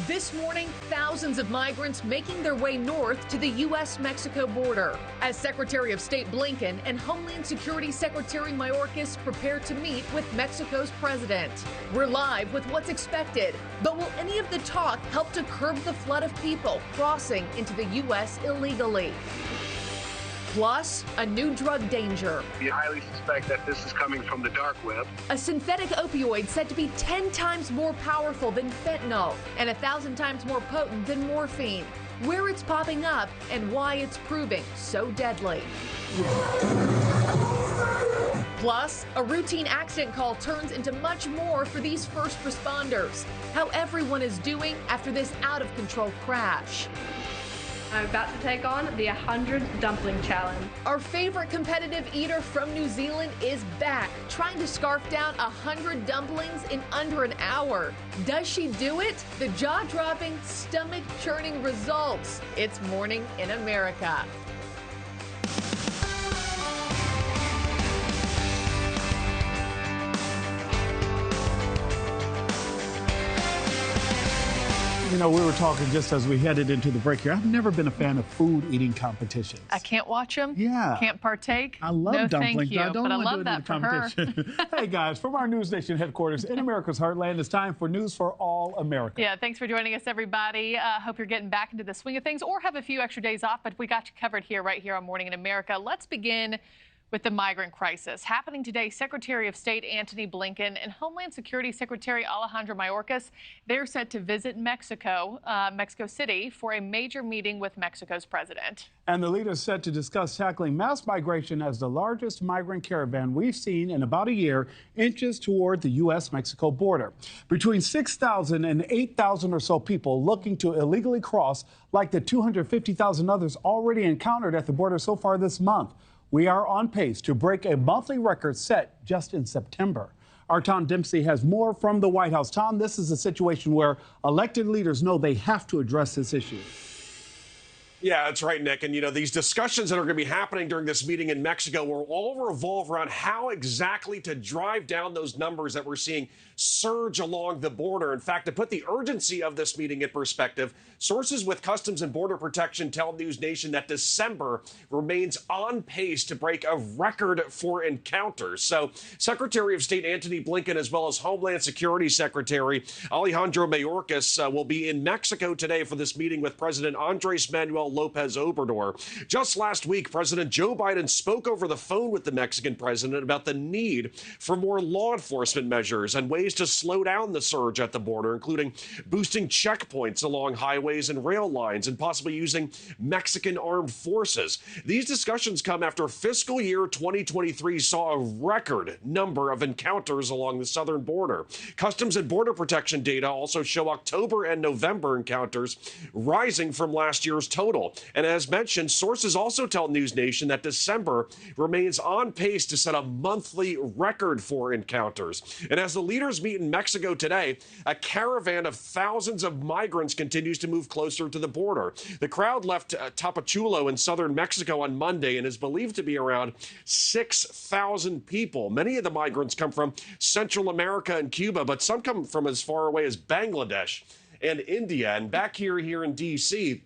This morning, thousands of migrants making their way north to the U.S.-Mexico border as Secretary of State Blinken and Homeland Security Secretary Mayorkas prepare to meet with Mexico's president. We're live with what's expected, but will any of the talk help to curb the flood of people crossing into the U.S. illegally? Plus, a new drug danger. We highly suspect that this is coming from the dark web. A synthetic opioid said to be 10 times more powerful than fentanyl and 1,000 times more potent than morphine. Where it's popping up and why it's proving so deadly. Plus, a routine accident call turns into much more for these first responders. How everyone is doing after this out-of-control crash. I'm about to take on the 100 Dumpling Challenge. Our favorite competitive eater from New Zealand is back, trying to scarf down 100 dumplings in under an hour. Does she do it? The jaw-dropping, stomach-churning results. It's Morning in America. You know, we were talking just as we headed into the break here. I've never been a fan of food eating competitions. I can't watch them. Yeah. Can't partake. I love dumplings. Thank you, I don't but I want to love do it that in a for her. competition. Hey guys, from our NewsNation headquarters in America's Heartland, it's time for News for All America. Yeah, thanks for joining us, everybody. Hope you're getting back into the swing of things or have a few extra days off, but we got you covered here, right here on Morning in America. Let's begin with the migrant crisis. Happening today, Secretary of State Antony Blinken and Homeland Security Secretary Alejandro Mayorkas, they're set to visit Mexico City for a major meeting with Mexico's president. And the leaders set to discuss tackling mass migration as the largest migrant caravan we've seen in about a year inches toward the U.S.-Mexico border. Between 6,000 and 8,000 or so people looking to illegally cross, like the 250,000 others already encountered at the border so far this month. We are on pace to break a monthly record set just in September. Our Tom Dempsey has more from the White House. Tom, this is a situation where elected leaders know they have to address this issue. Yeah, that's right, Nick. And, you know, these discussions that are going to be happening during this meeting in Mexico will all revolve around how exactly to drive down those numbers that we're seeing surge along the border. In fact, to put the urgency of this meeting in perspective, sources with Customs and Border Protection tell NewsNation that December remains on pace to break a record for encounters. So Secretary of State Antony Blinken, as well as Homeland Security Secretary Alejandro Mayorkas, will be in Mexico today for this meeting with President Andres Manuel Lopez Obrador. Just last week, President Joe Biden spoke over the phone with the Mexican president about the need for more law enforcement measures and ways to slow down the surge at the border, including boosting checkpoints along highways and rail lines and possibly using Mexican armed forces. These discussions come after fiscal year 2023 saw a record number of encounters along the southern border. Customs and Border Protection data also show October and November encounters rising from last year's total. And as mentioned, sources also tell NewsNation that December remains on pace to set a monthly record for encounters. And as the leaders meet in Mexico today, a caravan of thousands of migrants continues to move closer to the border. The crowd left Tapachulo in southern Mexico on Monday and is believed to be around 6,000 people. Many of the migrants come from Central America and Cuba, but some come from as far away as Bangladesh and India. And back here in D.C.,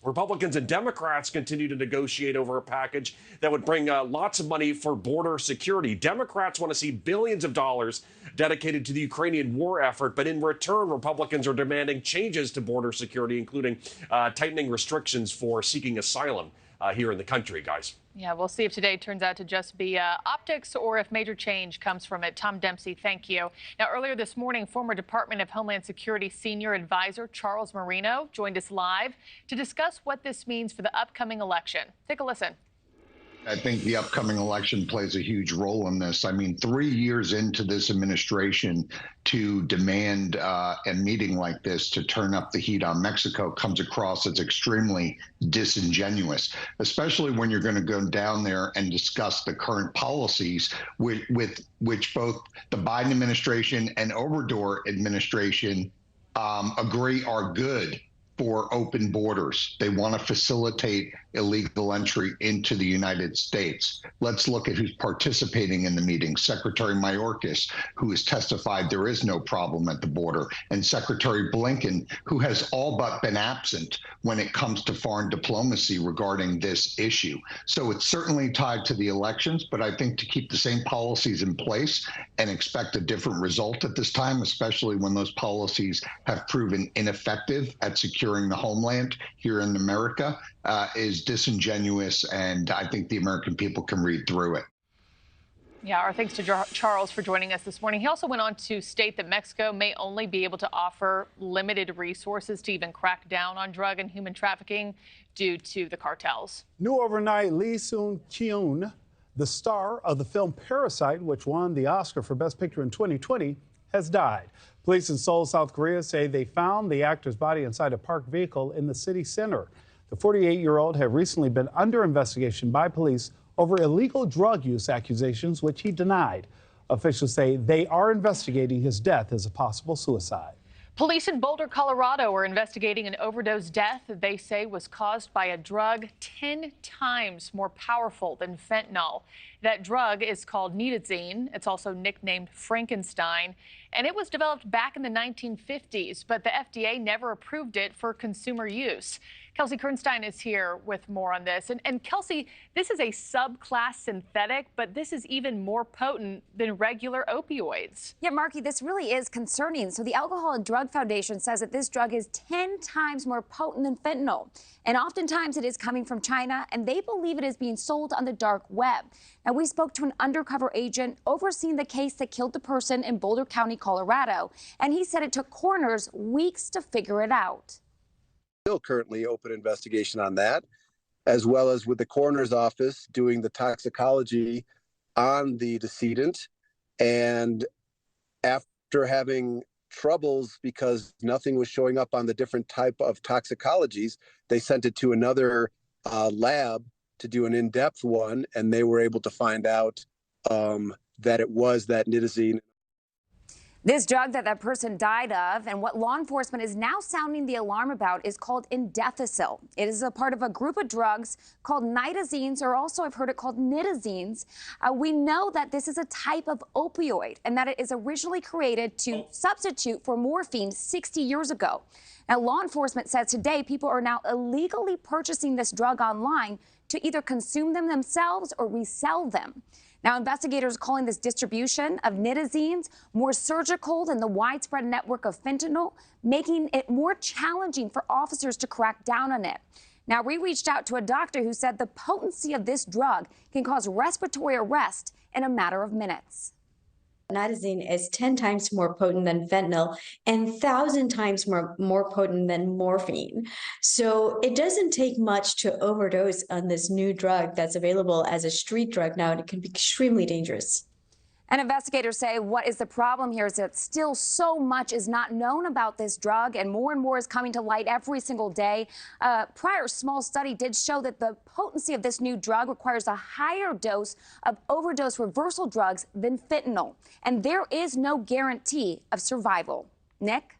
Republicans and Democrats continue to negotiate over a package that would bring lots of money for border security. Democrats want to see billions of dollars dedicated to the Ukrainian war effort, but in return, Republicans are demanding changes to border security, including tightening restrictions for seeking asylum here in the country, guys. Yeah, we'll see if today turns out to just be optics or if major change comes from it. Tom Dempsey, thank you. Now, earlier this morning, former Department of Homeland Security Senior Advisor Charles Marino joined us live to discuss what this means for the upcoming election. Take a listen. I think the upcoming election plays a huge role in this. I mean, 3 years into this administration to demand a meeting like this to turn up the heat on Mexico comes across as extremely disingenuous, especially when you're going to go down there and discuss the current policies with which both the Biden administration and Obrador administration agree are good for open borders. They want to facilitate illegal entry into the United States. Let's look at who's participating in the meeting. Secretary Mayorkas, who has testified there is no problem at the border, and Secretary Blinken, who has all but been absent when it comes to foreign diplomacy regarding this issue. So it's certainly tied to the elections, but I think to keep the same policies in place and expect a different result at this time, especially when those policies have proven ineffective at securing the homeland here in America, is disingenuous, and I think the American people can read through it. Yeah, our thanks to Charles for joining us this morning. He also went on to state that Mexico may only be able to offer limited resources to even crack down on drug and human trafficking due to the cartels. New overnight, Lee Sung-kyun, the star of the film Parasite, which won the Oscar for Best Picture in 2020, has died. Police in Seoul, South Korea say they found the actor's body inside a parked vehicle in the city center. The 48-year-old had recently been under investigation by police over illegal drug use accusations, which he denied. Officials say they are investigating his death as a possible suicide. Police in Boulder, Colorado are investigating an overdose death that they say was caused by a drug 10 times more powerful than fentanyl. That drug is called nitazene. It's also nicknamed Frankenstein, and it was developed back in the 1950s, but the FDA never approved it for consumer use. Kelsey Kernstein is here with more on this. And Kelsey, this is a subclass synthetic, but this is even more potent than regular opioids. Yeah, Markie, this really is concerning. So the Alcohol and Drug Foundation says that this drug is 10 times more potent than fentanyl. And oftentimes it is coming from China, and they believe it is being sold on the dark web. Now, we spoke to an undercover agent overseeing the case that killed the person in Boulder County, Colorado, and he said it took coroners weeks to figure it out. Still currently open investigation on that, as well as with the coroner's office doing the toxicology on the decedent. And after having troubles because nothing was showing up on the different type of toxicologies, they sent it to another lab to do an in-depth one, and they were able to find out that it was that nitazene. This drug that person died of, and what law enforcement is now sounding the alarm about, is called indethicil. It is a part of a group of drugs called nitazenes, or also I've heard it called nitazenes. We know that this is a type of opioid and that it is originally created to substitute for morphine 60 years ago. Now, law enforcement says today people are now illegally purchasing this drug online to either consume them themselves or resell them. Now, investigators are calling this distribution of nitazenes more surgical than the widespread network of fentanyl, making it more challenging for officers to crack down on it. Now, we reached out to a doctor who said the potency of this drug can cause respiratory arrest in a matter of minutes. Nitazene is 10 times more potent than fentanyl and 1,000 times more potent than morphine. So it doesn't take much to overdose on this new drug that's available as a street drug now, and it can be extremely dangerous. And investigators say what is the problem here is that still so much is not known about this drug, and more is coming to light every single day. A prior small study did show that the potency of this new drug requires a higher dose of overdose reversal drugs than fentanyl, and there is no guarantee of survival. Nick?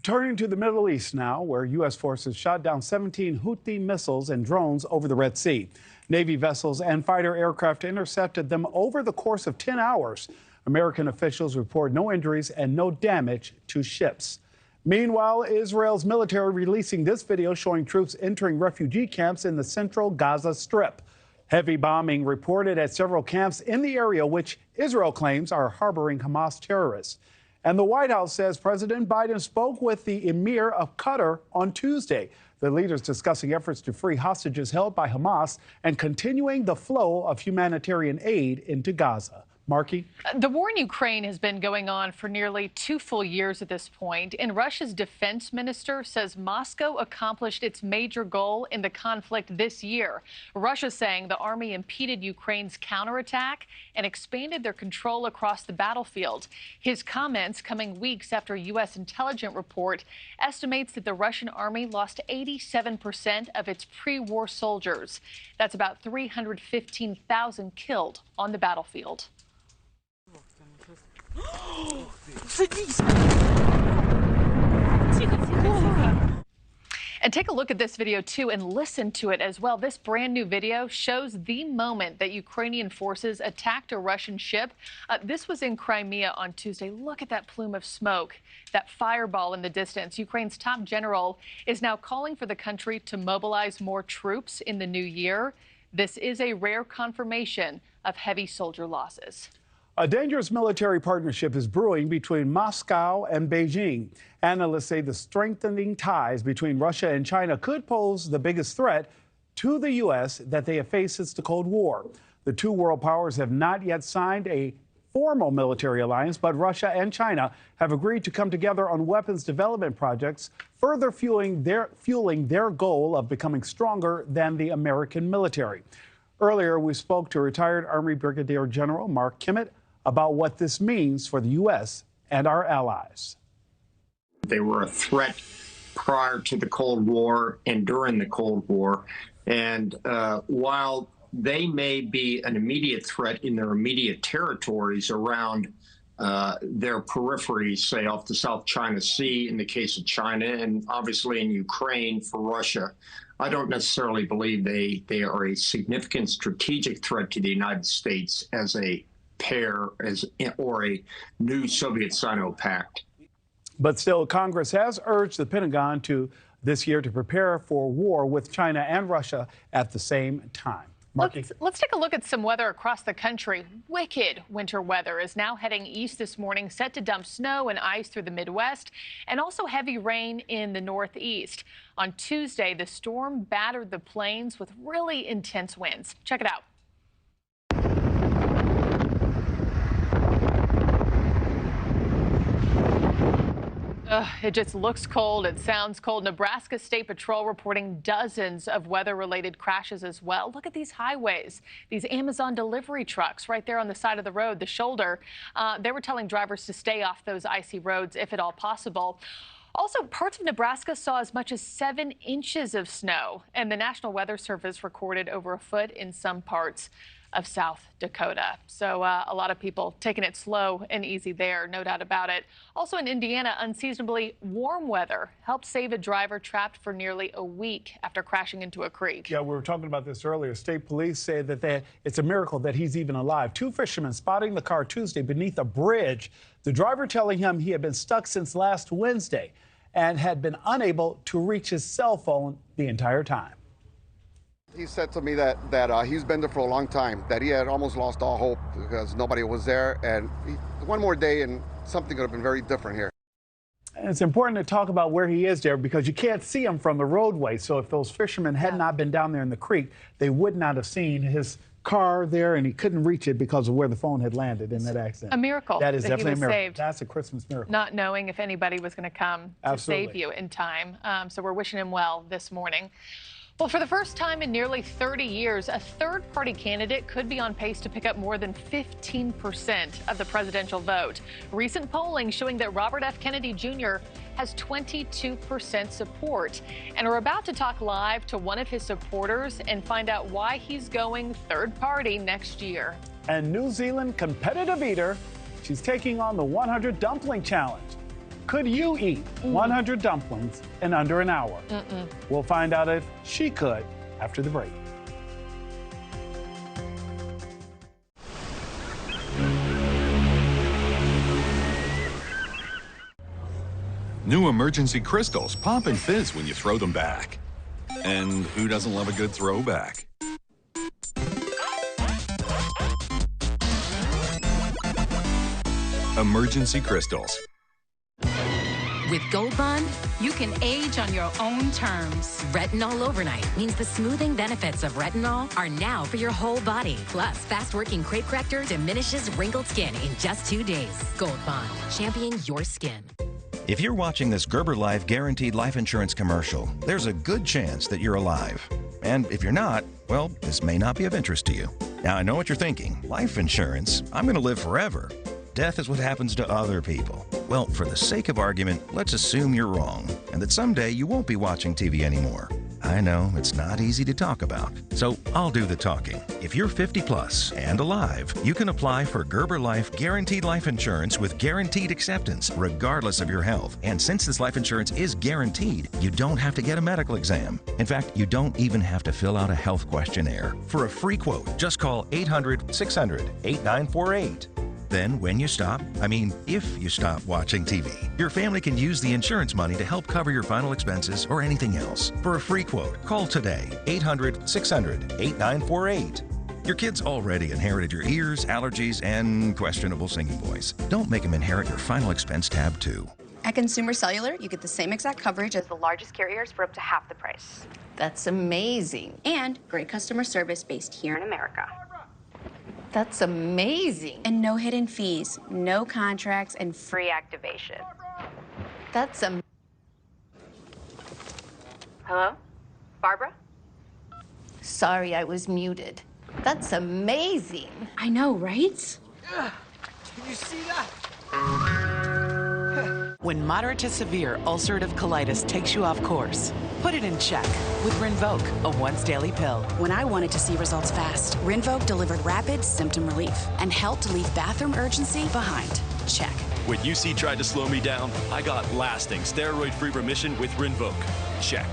Turning to the Middle East now, where U.S. forces shot down 17 Houthi missiles and drones over the Red Sea. Navy vessels and fighter aircraft intercepted them over the course of 10 hours. American officials report no injuries and no damage to ships. Meanwhile, Israel's military releasing this video showing troops entering refugee camps in the central Gaza Strip. Heavy bombing reported at several camps in the area, which Israel claims are harboring Hamas terrorists. And the White House says President Biden spoke with the Emir of Qatar on Tuesday. The leaders discussing efforts to free hostages held by Hamas and continuing the flow of humanitarian aid into Gaza. Markie? The war in Ukraine has been going on for nearly 2 full years at this point, and Russia's defense minister says Moscow accomplished its major goal in the conflict this year. Russia saying the army impeded Ukraine's counterattack and expanded their control across the battlefield. His comments coming weeks after a U.S. intelligence report estimates that the Russian army lost 87% of its pre-war soldiers. That's about 315,000 killed on the battlefield. take a look at this video, too, and listen to it as well. This brand new video shows the moment that Ukrainian forces attacked a Russian ship. This was in Crimea on Tuesday. Look at that plume of smoke, that fireball in the distance. Ukraine's top general is now calling for the country to mobilize more troops in the new year. This is a rare confirmation of heavy soldier losses. A dangerous military partnership is brewing between Moscow and Beijing. Analysts say the strengthening ties between Russia and China could pose the biggest threat to the U.S. that they have faced since the Cold War. The two world powers have not yet signed a formal military alliance, but Russia and China have agreed to come together on weapons development projects, further fueling their goal of becoming stronger than the American military. Earlier, we spoke to retired Army Brigadier General Mark Kimmett about what this means for the U.S. and our allies. They were a threat prior to the Cold War and during the Cold War. And while they may be an immediate threat in their immediate territories around their peripheries, say off the South China Sea in the case of China, and obviously in Ukraine for Russia, I don't necessarily believe they are a significant strategic threat to the United States as a pair or a new Soviet-Sino pact. But still, Congress has urged the Pentagon this year to prepare for war with China and Russia at the same time. Markie? Let's take a look at some weather across the country. Wicked winter weather is now heading east this morning, set to dump snow and ice through the Midwest, and also heavy rain in the Northeast. On Tuesday, the storm battered the plains with really intense winds. Check it out. It just looks cold. It sounds cold. Nebraska State Patrol reporting dozens of weather-related crashes as well. Look at these highways, these Amazon delivery trucks right there on the side of the road, the shoulder. They were telling drivers to stay off those icy roads if at all possible. Also, parts of Nebraska saw as much as 7 inches of snow, and the National Weather Service recorded over a foot in some parts of South Dakota. So a lot of people taking it slow and easy there, no doubt about it. Also in Indiana, unseasonably warm weather helped save a driver trapped for nearly a week after crashing into a creek. Yeah, we were talking about this earlier. State police say that it's a miracle that he's even alive. 2 fishermen spotting the car Tuesday beneath a bridge. The driver telling him he had been stuck since last Wednesday and had been unable to reach his cell phone the entire time. He said to me that he's been there for a long time, that he had almost lost all hope because nobody was there. And one more day and something could have been very different here. And it's important to talk about where he is there because you can't see him from the roadway. So if those fishermen had not been down there in the creek, they would not have seen his car there, and he couldn't reach it because of where the phone had landed in that accident. A miracle. That is definitely a miracle. Saved. That's a Christmas miracle. Not knowing if anybody was going to come to save you in time. So we're wishing him well this morning. Well, for the first time in nearly 30 years, a third-party candidate could be on pace to pick up more than 15% of the presidential vote. Recent polling showing that Robert F. Kennedy Jr. has 22% support. And we're about to talk live to one of his supporters and find out why he's going third party next year. And New Zealand competitive eater, she's taking on the 100 dumpling challenge. Could you eat 100 dumplings in under an hour? We'll find out if she could after the break. New emergency crystals pop and fizz when you throw them back. And who doesn't love a good throwback? Emergency crystals. With Gold Bond, you can age on your own terms. Retinol Overnight means the smoothing benefits of retinol are now for your whole body. Plus, fast-working crepe corrector diminishes wrinkled skin in just 2 days. Gold Bond, championing your skin. If you're watching this Gerber Life Guaranteed Life Insurance commercial, there's a good chance that you're alive. And if you're not, well, this may not be of interest to you. Now, I know what you're thinking. Life insurance? I'm going to live forever. Death is what happens to other people. Well, for the sake of argument, let's assume you're wrong and that someday you won't be watching TV anymore. I know it's not easy to talk about, so I'll do the talking. If you're 50 plus and alive, you can apply for Gerber Life Guaranteed Life Insurance with guaranteed acceptance, regardless of your health. And since this life insurance is guaranteed, you don't have to get a medical exam. In fact, you don't even have to fill out a health questionnaire. For a free quote, just call 800-600-8948. Then when you stop, if you stop watching TV, your family can use the insurance money to help cover your final expenses or anything else. For a free quote, call today, 800-600-8948. Your kids already inherited your ears, allergies, and questionable singing voice. Don't make them inherit your final expense tab too. At Consumer Cellular, you get the same exact coverage as the largest carriers for up to half the price. That's amazing. And great customer service based here in America. That's amazing. And no hidden fees, no contracts, and free activation. That's Hello? Barbara? Sorry, I was muted. That's amazing. I know, right? Can you see that? When moderate to severe ulcerative colitis takes you off course, put it in check with Rinvoq, a once-daily pill. When I wanted to see results fast, Rinvoq delivered rapid symptom relief and helped leave bathroom urgency behind. Check. When UC tried to slow me down, I got lasting steroid-free remission with Rinvoq. Check.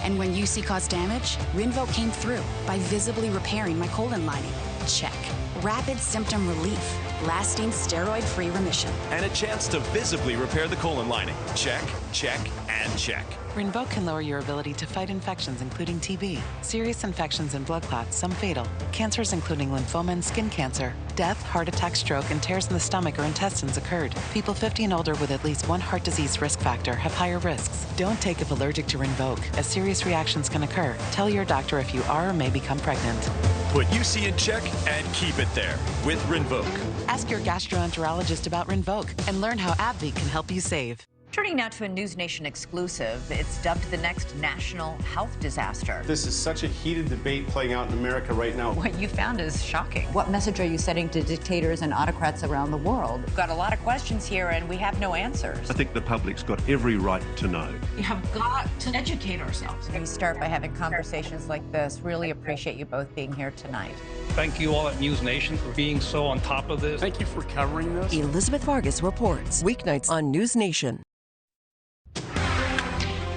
And when UC caused damage, Rinvoq came through by visibly repairing my colon lining. Check. Rapid symptom relief, lasting steroid-free remission. And a chance to visibly repair the colon lining. Check, check, and check. Rinvoq can lower your ability to fight infections, including TB, serious infections and blood clots, some fatal, cancers including lymphoma and skin cancer, death, heart attack, stroke, and tears in the stomach or intestines occurred. People 50 and older with at least one heart disease risk factor have higher risks. Don't take if allergic to Rinvoq, as serious reactions can occur. Tell your doctor if you are or may become pregnant. Put UC in check and keep it there with Rinvoq. Ask your gastroenterologist about Rinvoq and learn how AbbVie can help you save. Turning now to a NewsNation exclusive. It's dubbed the next national health disaster. This is such a heated debate playing out in America right now. What you found is shocking. What message are you sending to dictators and autocrats around the world? We've got a lot of questions here, and we have no answers. I think the public's got every right to know. We have got to educate ourselves. We start by having conversations like this. Really appreciate you both being here tonight. Thank you all at NewsNation for being so on top of this. Thank you for covering this. Elizabeth Vargas reports, weeknights on NewsNation.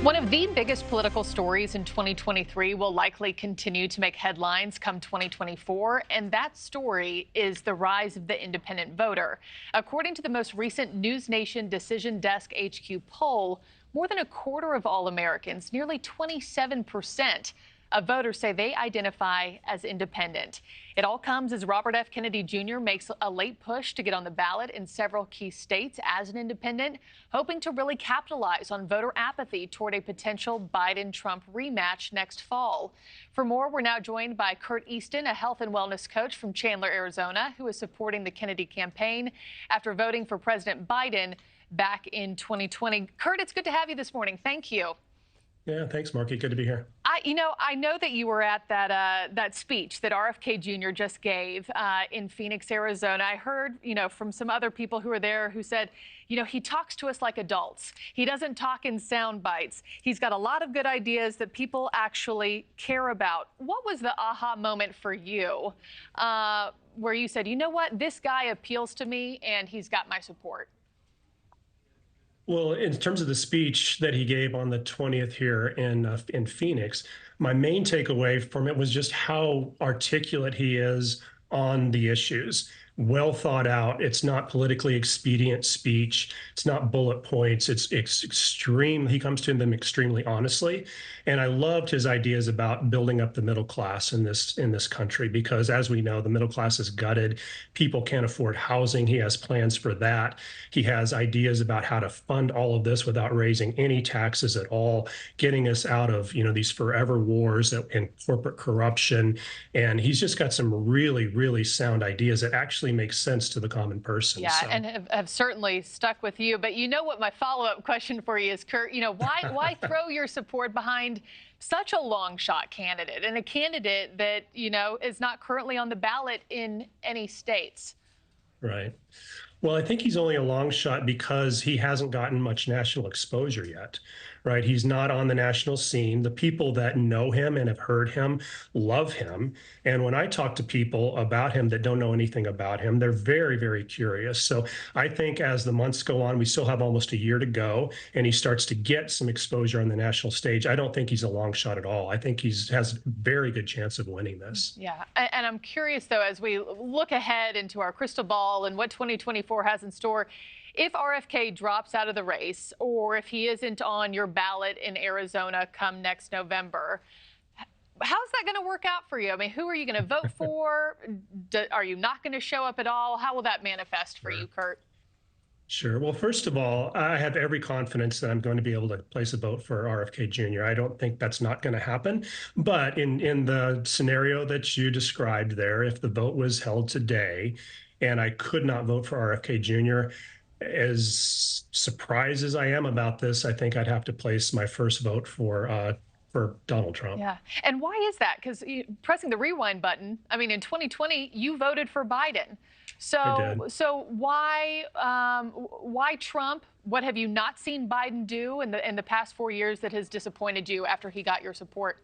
One of the biggest political stories in 2023 will likely continue to make headlines come 2024, and that story is the rise of the independent voter. According to the most recent NewsNation Decision Desk HQ poll, more than a quarter of all Americans, nearly 27%, of voters say they identify as independent. It all comes as Robert F. Kennedy Jr. makes a late push to get on the ballot in several key states as an independent, hoping to really capitalize on voter apathy toward a potential Biden-Trump rematch next fall. For more, we're now joined by Kurt Easton, a health and wellness coach from Chandler, Arizona, who is supporting the Kennedy campaign after voting for President Biden back in 2020. Kurt, it's good to have you this morning. Thank you. Yeah, thanks, Markie. Good to be here. I know that you were at that speech that RFK Jr. just gave in Phoenix, Arizona. I heard, from some other people who were there who said, he talks to us like adults. He doesn't talk in sound bites. He's got a lot of good ideas that people actually care about. What was the aha moment for you where you said, you know what, this guy appeals to me and he's got my support? Well, in terms of the speech that he gave on the 20th here in Phoenix, my main takeaway from it was just how articulate he is on the issues. Well thought out. It's not politically expedient speech. It's not bullet points. It's extreme. He comes to them extremely honestly. And I loved his ideas about building up the middle class in this country, because as we know, the middle class is gutted. People can't afford housing. He has plans for that. He has ideas about how to fund all of this without raising any taxes at all, getting us out of, these forever wars and corporate corruption. And he's just got some really, really sound ideas that actually makes sense to the common person. Yeah, so. And have certainly stuck with you. But you know what my follow-up question for you is, Kurt, why throw your support behind such a long shot candidate and a candidate that, is not currently on the ballot in any states? Right. Well, I think he's only a long shot because he hasn't gotten much national exposure yet. right? He's not on the national scene. The people that know him and have heard him love him. And when I talk to people about him that don't know anything about him, they're very, very curious. So I think as the months go on, we still have almost a year to go, and he starts to get some exposure on the national stage. I don't think he's a long shot at all. I think he has a very good chance of winning this. Yeah, and I'm curious, though, as we look ahead into our crystal ball and what 2024 has in store, if RFK drops out of the race, or if he isn't on your ballot in Arizona come next November, how's that going to work out for you? I mean, who are you going to vote for? Are you not going to show up at all? How will that manifest for you, Kurt? Sure. Well, first of all, I have every confidence that I'm going to be able to place a vote for RFK Jr. I don't think that's not going to happen. But in the scenario that you described there, if the vote was held today and I could not vote for RFK Jr., as surprised as I am about this, I think I'd have to place my first vote for Donald Trump. Yeah. And why is that? Because pressing the rewind button, I mean, in 2020, you voted for Biden. So why Trump? What have you not seen Biden do in the past 4 years that has disappointed you after he got your support?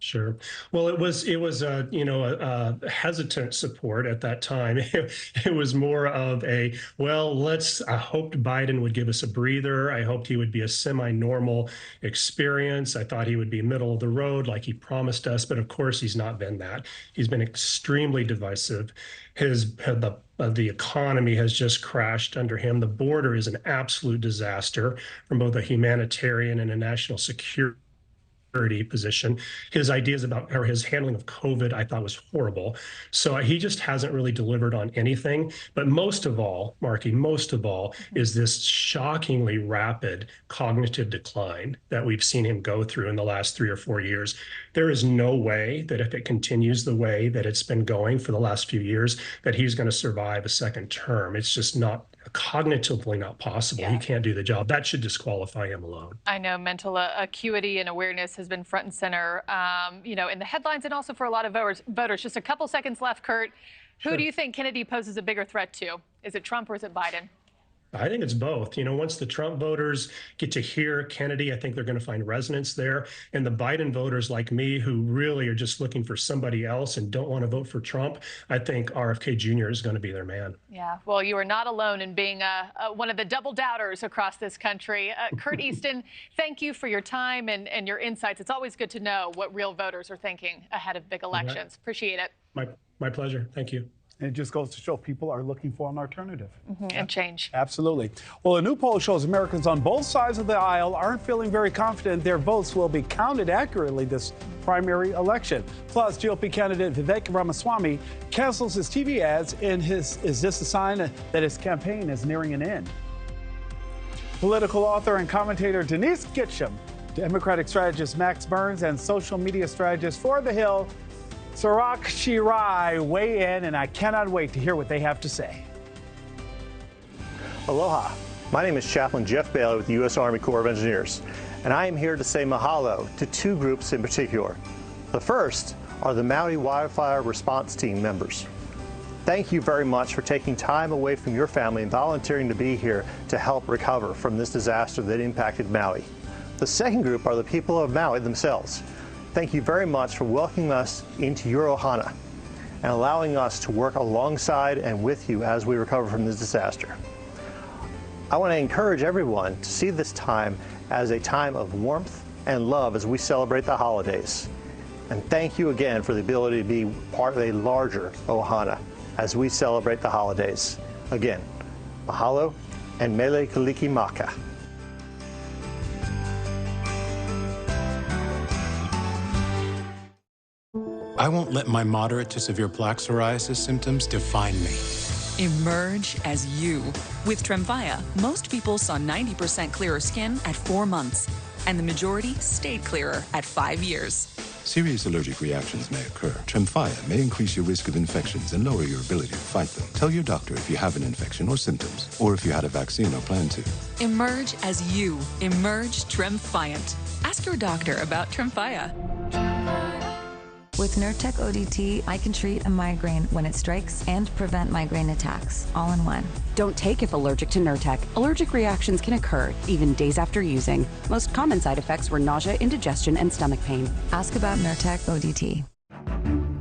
Sure. Well, it was a hesitant support at that time. It was more of a, well, I hoped Biden would give us a breather. I hoped he would be a semi-normal experience. I thought he would be middle of the road like he promised us. But of course, he's not been that. He's been extremely divisive. The economy has just crashed under him. The border is an absolute disaster from both a humanitarian and a national security position. His ideas about, or his handling of COVID, I thought was horrible. So he just hasn't really delivered on anything. But most of all, Markie, is this shockingly rapid cognitive decline that we've seen him go through in the last 3 or 4 years. There is no way that if it continues the way that it's been going for the last few years, that he's going to survive a second term. It's just not cognitively not possible. He can't do the job. That should disqualify him alone. I know mental acuity and awareness has been front and center, in the headlines and also for a lot of voters. Just a couple seconds left, Kurt. Who do you think Kennedy poses a bigger threat to? Is it Trump or is it Biden? I think it's both. Once the Trump voters get to hear Kennedy, I think they're going to find resonance there. And the Biden voters like me, who really are just looking for somebody else and don't want to vote for Trump, I think RFK Jr. is going to be their man. Yeah, well, you are not alone in being one of the double doubters across this country. Kurt Easton, thank you for your time and your insights. It's always good to know what real voters are thinking ahead of big elections. Appreciate it. My pleasure. Thank you. It just goes to show people are looking for an alternative. And change. Absolutely. Well, a new poll shows Americans on both sides of the aisle aren't feeling very confident their votes will be counted accurately this primary election. Plus, GOP candidate Vivek Ramaswamy cancels his TV ads is this a sign that his campaign is nearing an end? Political author and commentator Denise Gitcham, Democratic strategist Max Burns, and social media strategist for The Hill, Sarak Shirai weigh in, and I cannot wait to hear what they have to say. Aloha. My name is Chaplain Jeff Bailey with the U.S. Army Corps of Engineers, and I am here to say mahalo to two groups in particular. The first are the Maui Wildfire Response Team members. Thank you very much for taking time away from your family and volunteering to be here to help recover from this disaster that impacted Maui. The second group are the people of Maui themselves. Thank you very much for welcoming us into your ohana and allowing us to work alongside and with you as we recover from this disaster. I want to encourage everyone to see this time as a time of warmth and love as we celebrate the holidays. And thank you again for the ability to be part of a larger ohana as we celebrate the holidays. Again, mahalo and mele kalikimaka. I won't let my moderate to severe plaque psoriasis symptoms define me. Emerge as you. With Tremfya, most people saw 90% clearer skin at 4 months, and the majority stayed clearer at 5 years. Serious allergic reactions may occur. Tremfya may increase your risk of infections and lower your ability to fight them. Tell your doctor if you have an infection or symptoms, or if you had a vaccine or plan to. Emerge as you. Emerge Tremfyant. Ask your doctor about Tremfya. With Nurtec ODT, I can treat a migraine when it strikes and prevent migraine attacks, all in one. Don't take if allergic to Nurtec. Allergic reactions can occur, even days after using. Most common side effects were nausea, indigestion, and stomach pain. Ask about Nurtec ODT.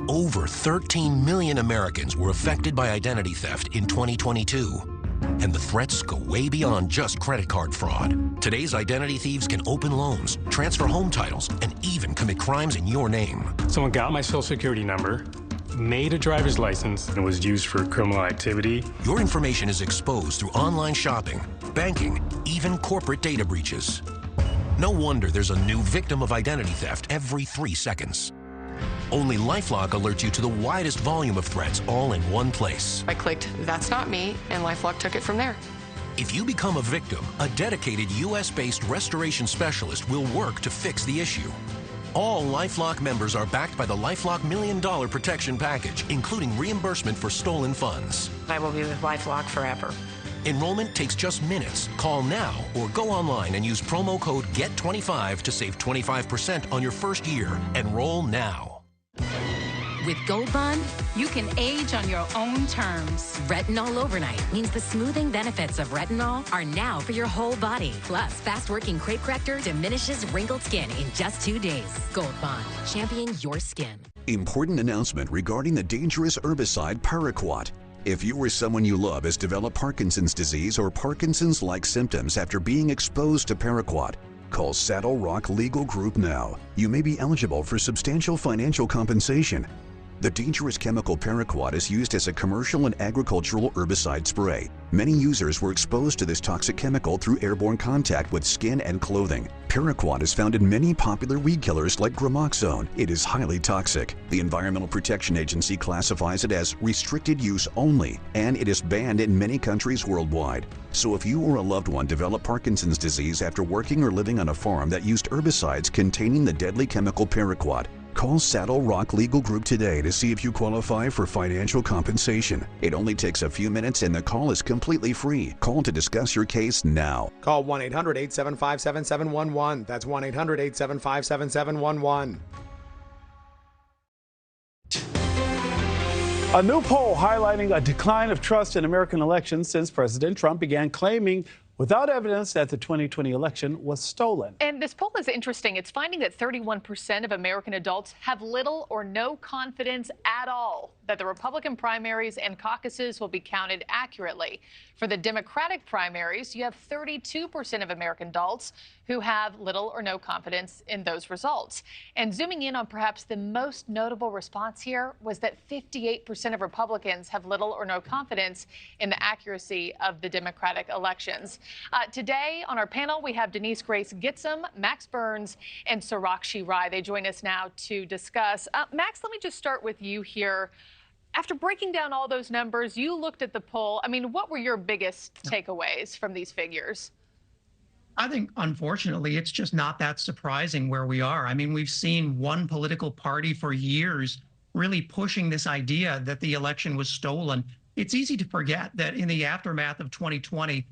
Over 13 million Americans were affected by identity theft in 2022. And the threats go way beyond just credit card fraud. Today's identity thieves can open loans, transfer home titles, and even commit crimes in your name. Someone got my social security number, made a driver's license, and was used for criminal activity. Your information is exposed through online shopping, banking, even corporate data breaches. No wonder there's a new victim of identity theft every 3 seconds. Only LifeLock alerts you to the widest volume of threats all in one place. I clicked, "That's not me," and LifeLock took it from there. If you become a victim, a dedicated U.S.-based restoration specialist will work to fix the issue. All LifeLock members are backed by the LifeLock $1 Million Protection Package, including reimbursement for stolen funds. I will be with LifeLock forever. Enrollment takes just minutes. Call now or go online and use promo code GET25 to save 25% on your first year. Enroll now. With Gold Bond, you can age on your own terms. Retinol Overnight means the smoothing benefits of retinol are now for your whole body. Plus, fast-working crepe corrector diminishes wrinkled skin in just 2 days. Gold Bond, championing your skin. Important announcement regarding the dangerous herbicide paraquat. If you or someone you love has developed Parkinson's disease or Parkinson's-like symptoms after being exposed to paraquat, call Saddle Rock Legal Group now. You may be eligible for substantial financial compensation. The dangerous chemical paraquat is used as a commercial and agricultural herbicide spray. Many users were exposed to this toxic chemical through airborne contact with skin and clothing. Paraquat is found in many popular weed killers like gramoxone. It is highly toxic. The Environmental Protection Agency classifies it as restricted use only, and it is banned in many countries worldwide. So if you or a loved one developed Parkinson's disease after working or living on a farm that used herbicides containing the deadly chemical paraquat, call Saddle Rock Legal Group today to see if you qualify for financial compensation. It only takes a few minutes and the call is completely free. Call to discuss your case now. Call 1-800-875-7711. That's 1-800-875-7711. A new poll highlighting a decline of trust in American elections since President Trump began claiming without evidence that the 2020 election was stolen. And this poll is interesting. It's finding that 31% of American adults have little or no confidence at all that the Republican primaries and caucuses will be counted accurately. For the Democratic primaries, you have 32% of American adults who have little or no confidence in those results. And zooming in on perhaps the most notable response here was that 58% of Republicans have little or no confidence in the accuracy of the Democratic elections. Today on our panel, we have Denise Grace Gitsum, Max Burns, and Sarakshi Rai. They join us now to discuss. Max, let me just start with you here. After breaking down all those numbers, you looked at the poll. I mean, what were your biggest takeaways from these figures? I think, unfortunately, it's just not that surprising where we are. I mean, we've seen one political party for years really pushing this idea that the election was stolen. It's easy to forget that in the aftermath of 2020,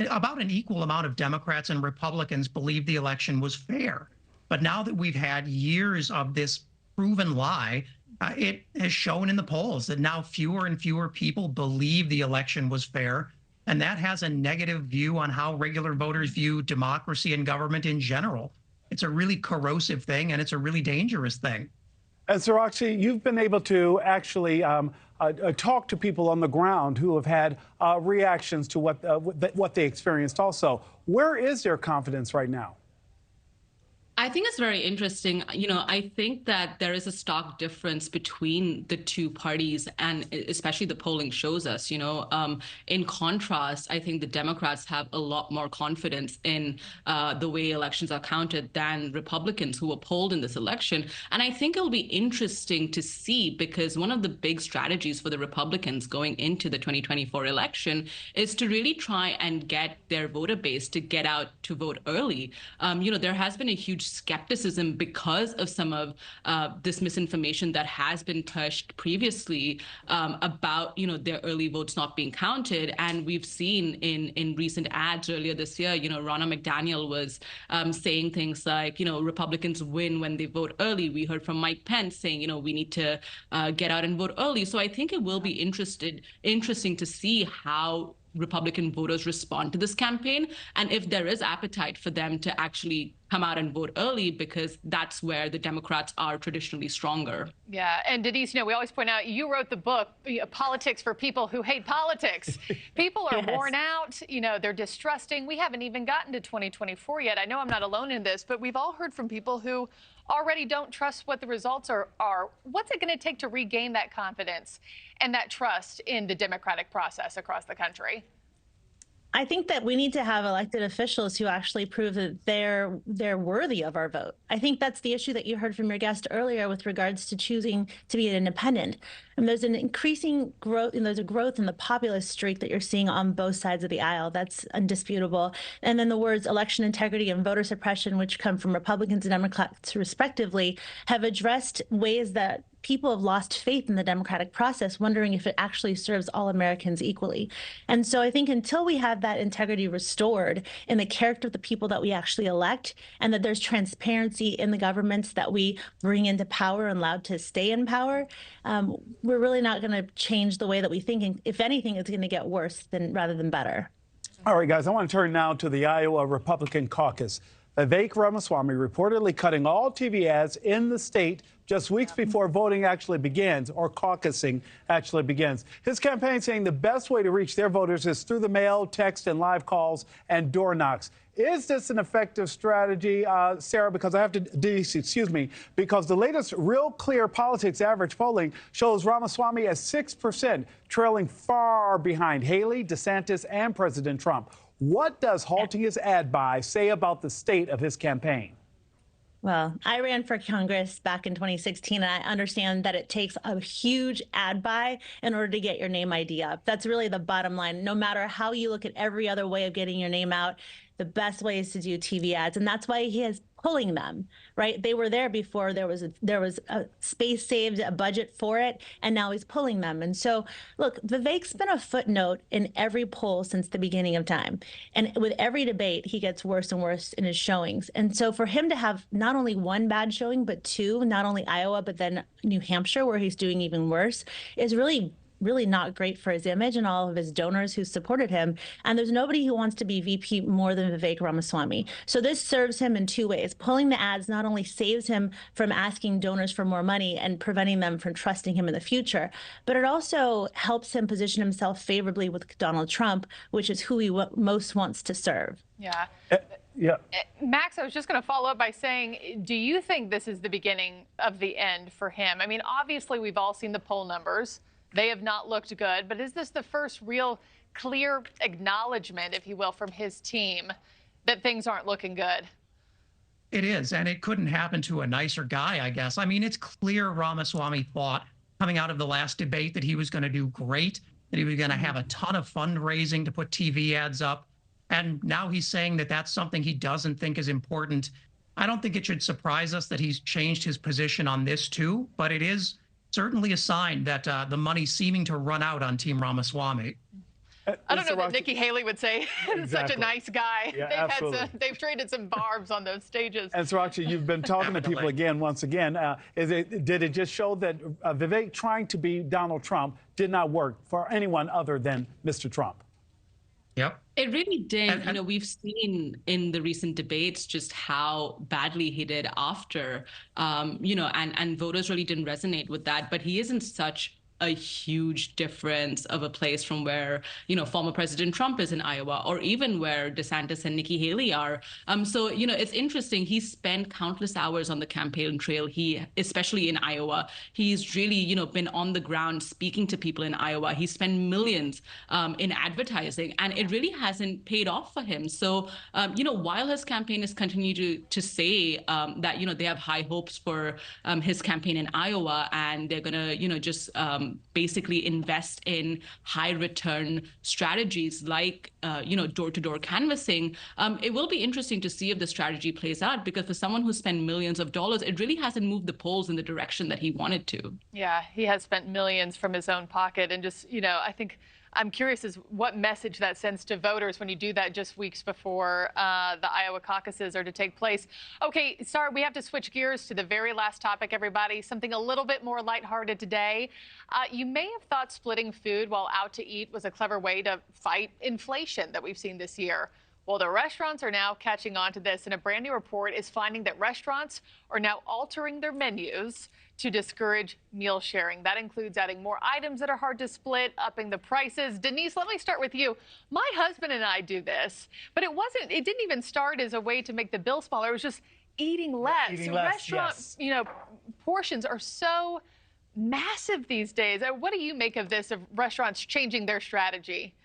about an equal amount of Democrats and Republicans believed the election was fair. But now that we've had years of this proven lie, it has shown in the polls that now fewer and fewer people believe the election was fair. And that has a negative view on how regular voters view democracy and government in general. It's a really corrosive thing, and it's a really dangerous thing. And Sarakshi, you've been able to actually talk to people on the ground who have had reactions to what they experienced also. Where is their confidence right now? I think it's very interesting. You know, I think that there is a stark difference between the two parties, and especially the polling shows us, you know, in contrast, I think the Democrats have a lot more confidence in the way elections are counted than Republicans who were polled in this election. And I think it'll be interesting to see, because one of the big strategies for the Republicans going into the 2024 election is to really try and get their voter base to get out to vote early. You know, there has been a huge skepticism because of some of this misinformation that has been pushed previously about, their early votes not being counted. And we've seen in recent ads earlier this year, Ronna McDaniel was saying things like, Republicans win when they vote early. We heard from Mike Pence saying, we need to get out and vote early. So I think it will be interesting to see how Republican voters respond to this campaign, and if there is appetite for them to actually come out and vote early, because that's where the Democrats are traditionally stronger. Yeah, and Denise, we always point out, you wrote the book, Politics for People Who Hate Politics. People are worn out, they're distrusting. We haven't even gotten to 2024 yet. I know I'm not alone in this, but we've all heard from people who already don't trust what the results are. What's it going to take to regain that confidence and that trust in the democratic process across the country? I think that we need to have elected officials who actually prove that they're worthy of our vote. I think that's the issue that you heard from your guest earlier with regards to choosing to be an independent. And there's an increasing growth, and there's a growth in the populist streak that you're seeing on both sides of the aisle. That's undisputable. And then the words election integrity and voter suppression, which come from Republicans and Democrats respectively, have addressed ways that people have lost faith in the democratic process, wondering if it actually serves all Americans equally. And so I think until we have that integrity restored in the character of the people that we actually elect, and that there's transparency in the governments that we bring into power and allowed to stay in power, we're really not going to change the way that we think. And if anything, it's going to get worse rather than better. All right, guys, I want to turn now to the Iowa Republican caucus. Vivek Ramaswamy reportedly cutting all TV ads in the state just weeks before voting actually begins, or caucusing actually begins. His campaign saying the best way to reach their voters is through the mail, text, and live calls and door knocks. Is this an effective strategy, Sarah? Because I have to, Denise, excuse me, because the latest Real Clear Politics average polling shows Ramaswamy at 6%, trailing far behind Haley, DeSantis, and President Trump. What does halting his ad buy say about the state of his campaign? Well, I ran for Congress back in 2016, and I understand that it takes a huge ad buy in order to get your name ID up. That's really the bottom line. No matter how you look at every other way of getting your name out, the best way is to do TV ads, and that's why he is pulling them, right? They were there before there was a space saved, a budget for it, and now he's pulling them. And so, look, Vivek's been a footnote in every poll since the beginning of time. And with every debate, he gets worse and worse in his showings. And so for him to have not only one bad showing, but two, not only Iowa, but then New Hampshire, where he's doing even worse, is really not great for his image and all of his donors who supported him. And there's nobody who wants to be VP more than Vivek Ramaswamy. So this serves him in two ways. Pulling the ads not only saves him from asking donors for more money and preventing them from trusting him in the future, but it also helps him position himself favorably with Donald Trump, which is who he most wants to serve. Yeah. Yeah. Max, I was just going to follow up by saying, do you think this is the beginning of the end for him? I mean, obviously, we've all seen the poll numbers. They have not looked good, but is this the first real clear acknowledgement, if you will, from his team that things aren't looking good? It is, and it couldn't happen to a nicer guy, I guess. I mean, it's clear Ramaswamy thought coming out of the last debate that he was going to do great, that he was going to have a ton of fundraising to put TV ads up, and now he's saying that that's something he doesn't think is important. I don't think it should surprise us that he's changed his position on this too, but it is certainly a sign that the money's seeming to run out on Team Ramaswamy. I don't know that Nikki Haley would say such a nice guy. Yeah, they've traded some barbs on those stages. And Sriracha, you've been talking to people once again. Did it just show that Vivek trying to be Donald Trump did not work for anyone other than Mr. Trump? Yep. It really did. We've seen in the recent debates just how badly he did after, and voters really didn't resonate with that. But he isn't such a huge difference of a place from where, former President Trump is in Iowa, or even where DeSantis and Nikki Haley are. So, it's interesting. He spent countless hours on the campaign trail. Especially in Iowa, he's really, been on the ground speaking to people in Iowa. He spent millions in advertising, and it really hasn't paid off for him. So, while his campaign has continued to say that, they have high hopes for his campaign in Iowa, and they're going to, basically invest in high return strategies like, door-to-door canvassing. It will be interesting to see if the strategy plays out, because for someone who spent millions of dollars, it really hasn't moved the polls in the direction that he wanted to. Yeah, he has spent millions from his own pocket. And just, I think I'm curious as what message that sends to voters when you do that just weeks before the Iowa caucuses are to take place. Okay, sorry, we have to switch gears to the very last topic, everybody. Something a little bit more lighthearted today. You may have thought splitting food while out to eat was a clever way to fight inflation that we've seen this year. Well, the restaurants are now catching on to this, and a brand new report is finding that restaurants are now altering their menus to discourage meal sharing. That includes adding more items that are hard to split, upping the prices. Denise, let me start with you. My husband and I do this, but it didn't even start as a way to make the bill smaller. It was just eating less. Restaurant, yes. Portions are so massive these days. What do you make of this, of restaurants changing their strategy?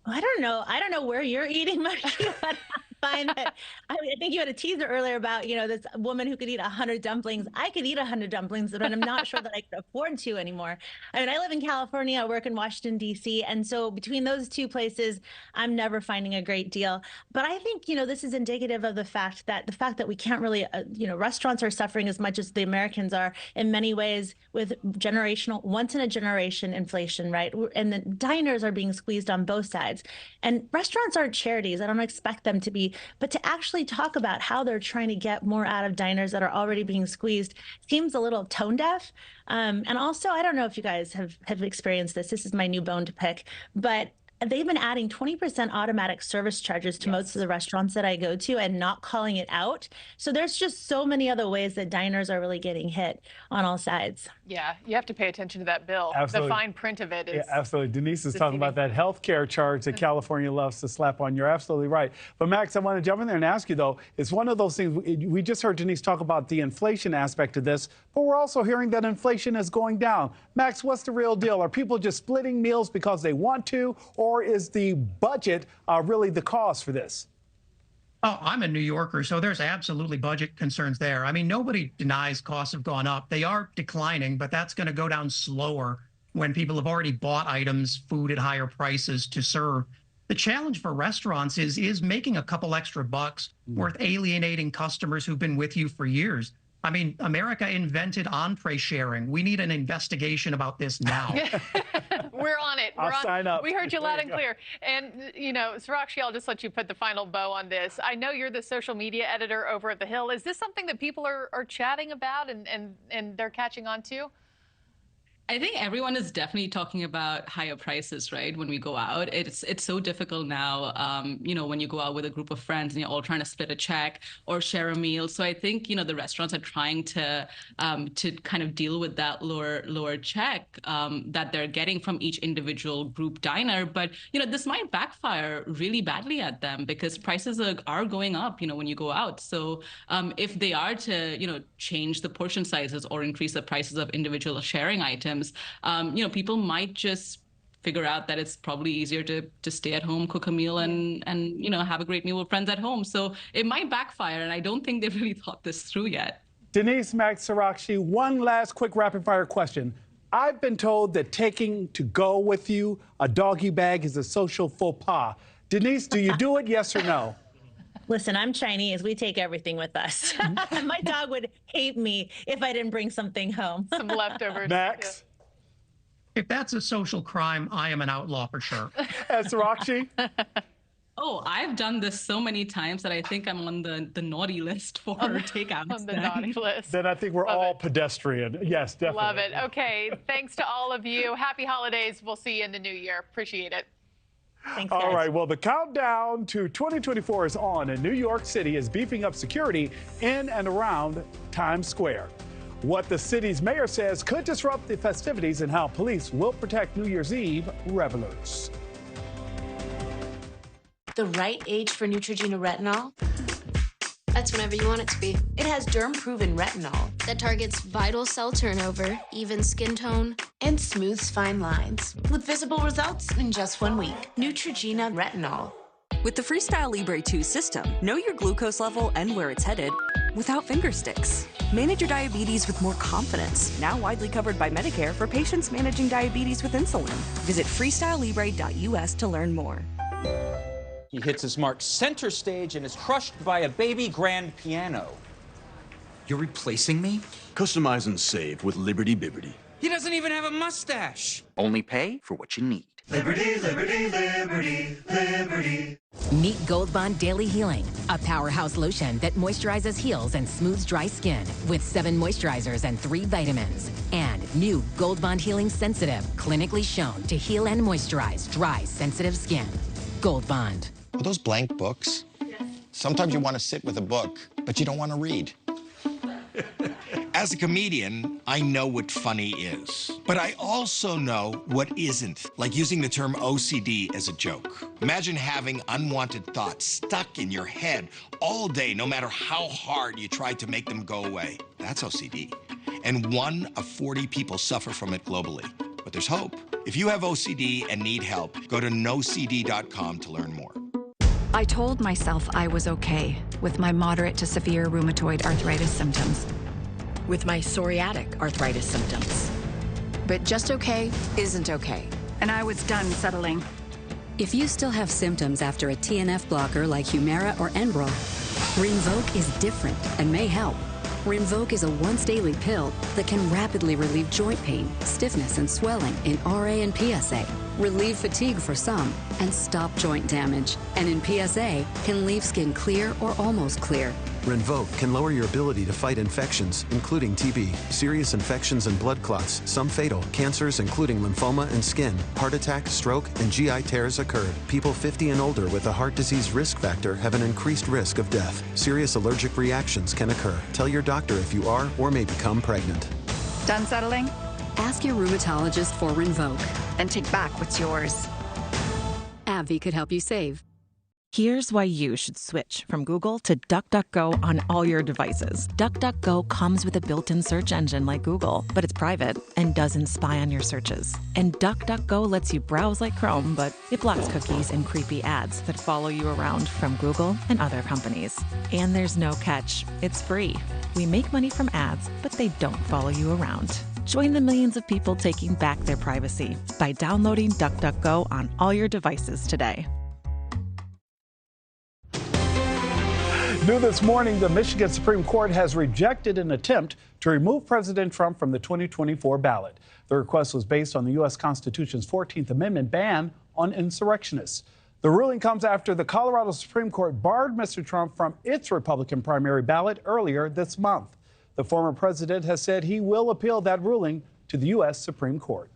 I don't know. I don't know where you're eating, Markie, but I find that, I think you had a teaser earlier about, this woman who could eat 100 dumplings. I could eat 100 dumplings, but I'm not sure that I could afford to anymore. I mean, I live in California, I work in Washington, D.C., and so between those two places, I'm never finding a great deal. But I think, this is indicative of the fact that we can't really, restaurants are suffering as much as the Americans are in many ways with once in a generation inflation, right? And the diners are being squeezed on both sides. And restaurants aren't charities. I don't expect them to be, but to actually talk about how they're trying to get more out of diners that are already being squeezed seems a little tone deaf. And also, I don't know if you guys have experienced this. This is my new bone to pick, but they've been adding 20% automatic service charges to most of the restaurants that I go to and not calling it out. So there's just so many other ways that diners are really getting hit on all sides. Yeah, you have to pay attention to that bill. Absolutely. The fine print of it is. Yeah, absolutely. Denise is talking about that health care charge that California loves to slap on. You're absolutely right. But Max, I want to jump in there and ask you, though, it's one of those things, we just heard Denise talk about the inflation aspect of this, but we're also hearing that inflation is going down. Max, what's the real deal? Are people just splitting meals because they want to, or is the budget really the cause for this? Oh, I'm a New Yorker, so there's absolutely budget concerns there. I mean, nobody denies costs have gone up. They are declining, but that's going to go down slower when people have already bought items, food at higher prices to serve. The challenge for restaurants is making a couple extra bucks worth alienating customers who've been with you for years. I mean, America invented entree sharing. We need an investigation about this now. We're on it. I'll sign up. We heard you loud and clear. And, Sarakshi, I'll just let you put the final bow on this. I know you're the social media editor over at The Hill. Is this something that people are chatting about and they're catching on to? I think everyone is definitely talking about higher prices, right? When we go out, it's so difficult now, when you go out with a group of friends and you're all trying to split a check or share a meal. So I think, the restaurants are trying to kind of deal with that lower check that they're getting from each individual group diner. But, this might backfire really badly at them because prices are going up, when you go out. So if they are to, change the portion sizes or increase the prices of individual sharing items, people might just figure out that it's probably easier to stay at home, cook a meal, and have a great meal with friends at home. So it might backfire, and I don't think they've really thought this through yet. Denise, Max, Sarakshi, one last quick rapid-fire question. I've been told that taking to go with you a doggy bag is a social faux pas. Denise, do you do it, yes or no? Listen, I'm Chinese. We take everything with us. My dog would hate me if I didn't bring something home. Some leftovers. Max? If that's a social crime, I am an outlaw for sure. Sarakshi? Oh, I've done this so many times that I think I'm on the naughty list for takeouts. On the naughty list. Then I think we're all pedestrian. Yes, definitely. Love it. Okay, thanks to all of you. Happy holidays. We'll see you in the new year. Appreciate it. Thanks, guys. All right, well, the countdown to 2024 is on, and New York City is beefing up security in and around Times Square. What the city's mayor says could disrupt the festivities and how police will protect New Year's Eve revelers. The right age for Neutrogena retinol? That's whenever you want it to be. It has derm-proven retinol that targets vital cell turnover, even skin tone, and smooths fine lines with visible results in just 1 week. Neutrogena retinol. With the Freestyle Libre 2 system, know your glucose level and where it's headed without finger sticks. Manage your diabetes with more confidence. Now widely covered by Medicare for patients managing diabetes with insulin. Visit freestylelibre.us to learn more. He hits his mark center stage and is crushed by a baby grand piano. You're replacing me? Customize and save with Liberty Bibbity. He doesn't even have a mustache. Only pay for what you need. Liberty, liberty, liberty, liberty. Meet Gold Bond Daily Healing, a powerhouse lotion that moisturizes, heals, and smooths dry skin with 7 moisturizers and 3 vitamins. And new Gold Bond Healing Sensitive, clinically shown to heal and moisturize dry, sensitive skin. Gold Bond. Are those blank books? Sometimes you want to sit with a book, but you don't want to read. As a comedian, I know what funny is. But I also know what isn't, like using the term OCD as a joke. Imagine having unwanted thoughts stuck in your head all day, no matter how hard you try to make them go away. That's OCD. And 1 of 40 people suffer from it globally. But there's hope. If you have OCD and need help, go to nocd.com to learn more. I told myself I was okay with my moderate to severe rheumatoid arthritis symptoms. With my psoriatic arthritis symptoms. But just okay isn't okay. And I was done settling. If you still have symptoms after a TNF blocker like Humira or Enbrel, Rinvoq is different and may help. Rinvoq is a once-daily pill that can rapidly relieve joint pain, stiffness, and swelling in RA and PSA, relieve fatigue for some, and stop joint damage. And in PSA, can leave skin clear or almost clear. Rinvoq can lower your ability to fight infections, including TB, serious infections and blood clots, some fatal, cancers including lymphoma and skin, heart attack, stroke, and GI tears occurred. People 50 and older with a heart disease risk factor have an increased risk of death. Serious allergic reactions can occur. Tell your doctor if you are or may become pregnant. Done settling? Ask your rheumatologist for Rinvoq. Then take back what's yours. AbbVie could help you save. Here's why you should switch from Google to DuckDuckGo on all your devices. DuckDuckGo comes with a built-in search engine like Google, but it's private and doesn't spy on your searches. And DuckDuckGo lets you browse like Chrome, but it blocks cookies and creepy ads that follow you around from Google and other companies. And there's no catch. It's free. We make money from ads, but they don't follow you around. Join the millions of people taking back their privacy by downloading DuckDuckGo on all your devices today. New this morning, the Michigan Supreme Court has rejected an attempt to remove President Trump from the 2024 ballot. The request was based on the U.S. Constitution's 14th Amendment ban on insurrectionists. The ruling comes after the Colorado Supreme Court barred Mr. Trump from its Republican primary ballot earlier this month. The former president has said he will appeal that ruling to the U.S. Supreme Court.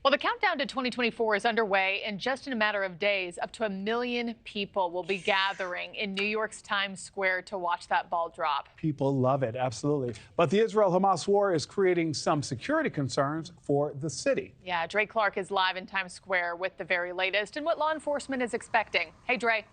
Well, the countdown to 2024 is underway, and just in a matter of days, up to 1 million people will be gathering in New York's Times Square to watch that ball drop. People love it, absolutely. But the Israel-Hamas war is creating some security concerns for the city. Yeah, Dre Clark is live in Times Square with the very latest and what law enforcement is expecting. Hey, Dre.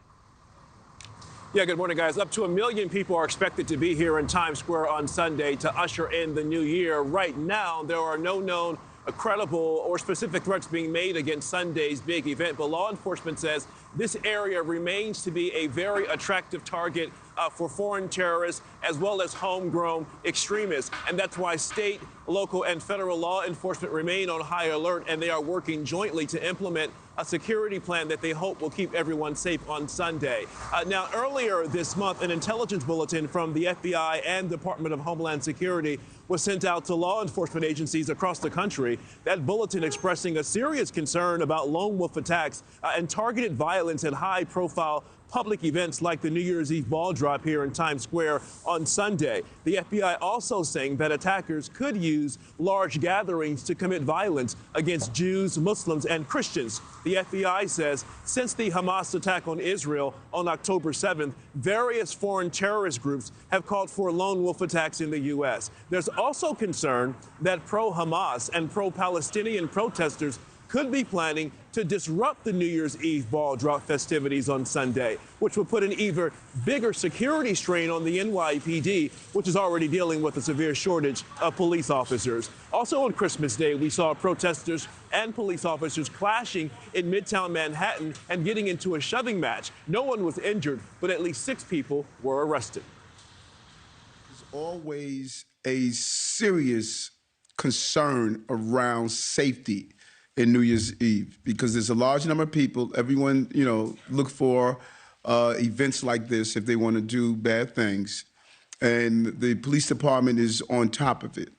Yeah, good morning, guys. Up to 1 million people are expected to be here in Times Square on Sunday to usher in the new year. Right now, there are no known credible or specific threats being made against Sunday's big event, but law enforcement says this area remains to be a very attractive target for foreign terrorists as well as homegrown extremists. And that's why state, local, and federal law enforcement remain on high alert, and they are working jointly to implement a security plan that they hope will keep everyone safe on Sunday. Now, earlier this month, an intelligence bulletin from the FBI and Department of Homeland Security was sent out to law enforcement agencies across the country. That bulletin expressing a serious concern about lone wolf attacks and targeted violence at high-profile public events like the New Year's Eve ball drop here in Times Square on Sunday. The FBI also saying that attackers could use large gatherings to commit violence against Jews, Muslims, and Christians. The FBI says since the Hamas attack on Israel on October 7th, various foreign terrorist groups have called for lone wolf attacks in the U.S. There's also concern that pro-Hamas and pro-Palestinian protesters could be planning to disrupt the New Year's Eve ball drop festivities on Sunday, which would put an even bigger security strain on the NYPD, which is already dealing with a severe shortage of police officers. Also on Christmas Day, we saw protesters and police officers clashing in Midtown Manhattan and getting into a shoving match. No one was injured, but at least 6 people were arrested. always a serious concern around safety in New Year's Eve because there's a large number of people. Everyone, look for events like this if they want to do bad things. And the police department is on top of it.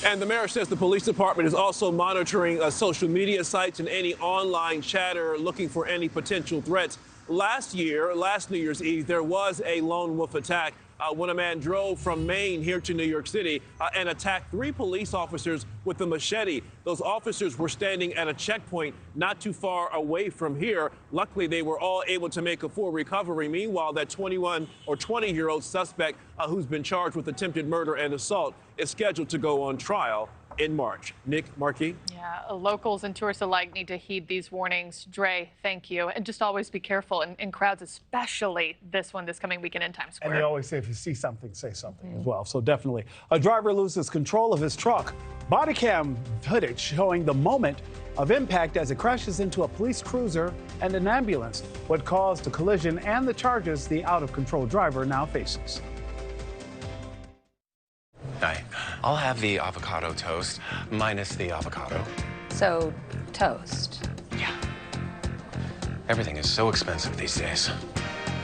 And the mayor says the police department is also monitoring social media sites and any online chatter looking for any potential threats. Last New Year's Eve, there was a lone wolf attack when a man drove from Maine here to New York City and attacked 3 police officers with a machete. Those officers were standing at a checkpoint not too far away from here. Luckily, they were all able to make a full recovery. Meanwhile, that 20-year-old suspect who's been charged with attempted murder and assault is scheduled to go on trial in March. Markie? Yeah, locals and tourists alike need to heed these warnings. Dre, thank you. And just always be careful in crowds, especially this coming weekend in Times Square. And they always say if you see something, say something as well. So definitely. A driver loses control of his truck. Body cam footage showing the moment of impact as it crashes into a police cruiser and an ambulance. What caused the collision and the charges the out-of-control driver now faces. Hi, I'll have the avocado toast minus the avocado. So, toast. Yeah. Everything is so expensive these days.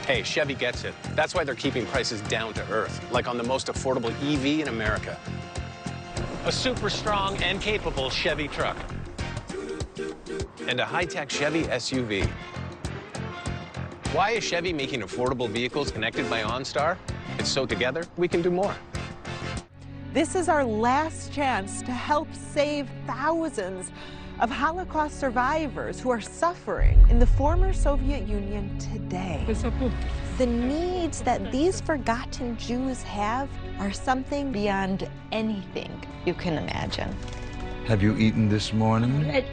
Hey, Chevy gets it. That's why they're keeping prices down to earth, like on the most affordable EV in America. A super strong and capable Chevy truck. And a high-tech Chevy SUV. Why is Chevy making affordable vehicles connected by OnStar? It's so together we can do more. This is our last chance to help save thousands of Holocaust survivors who are suffering in the former Soviet Union today. The needs that these forgotten Jews have are something beyond anything you can imagine. Have you eaten this morning? I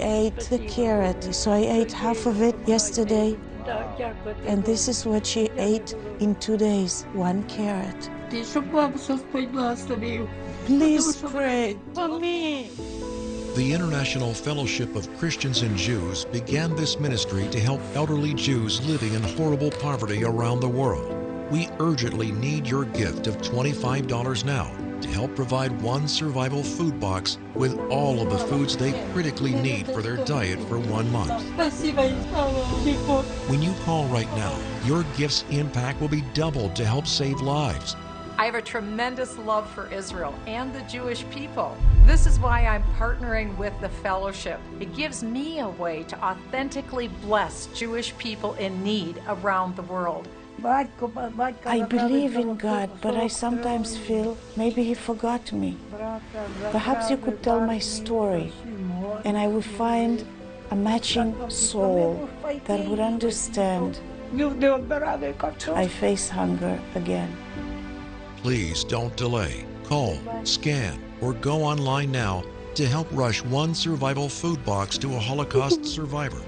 ate the carrot, so I ate half of it yesterday. And this is what she ate in 2 days, 1 carrot. Please pray for me. The International Fellowship of Christians and Jews began this ministry to help elderly Jews living in horrible poverty around the world. We urgently need your gift of $25 now to help provide 1 survival food box with all of the foods they critically need for their diet for 1 month. When you call right now, your gift's impact will be doubled to help save lives. I have a tremendous love for Israel and the Jewish people. This is why I'm partnering with the fellowship. It gives me a way to authentically bless Jewish people in need around the world. I believe in God, but I sometimes feel maybe He forgot me. Perhaps you could tell my story, and I would find a matching soul that would understand. I face hunger again. Please don't delay. Call, scan, or go online now to help rush 1 survival food box to a Holocaust survivor.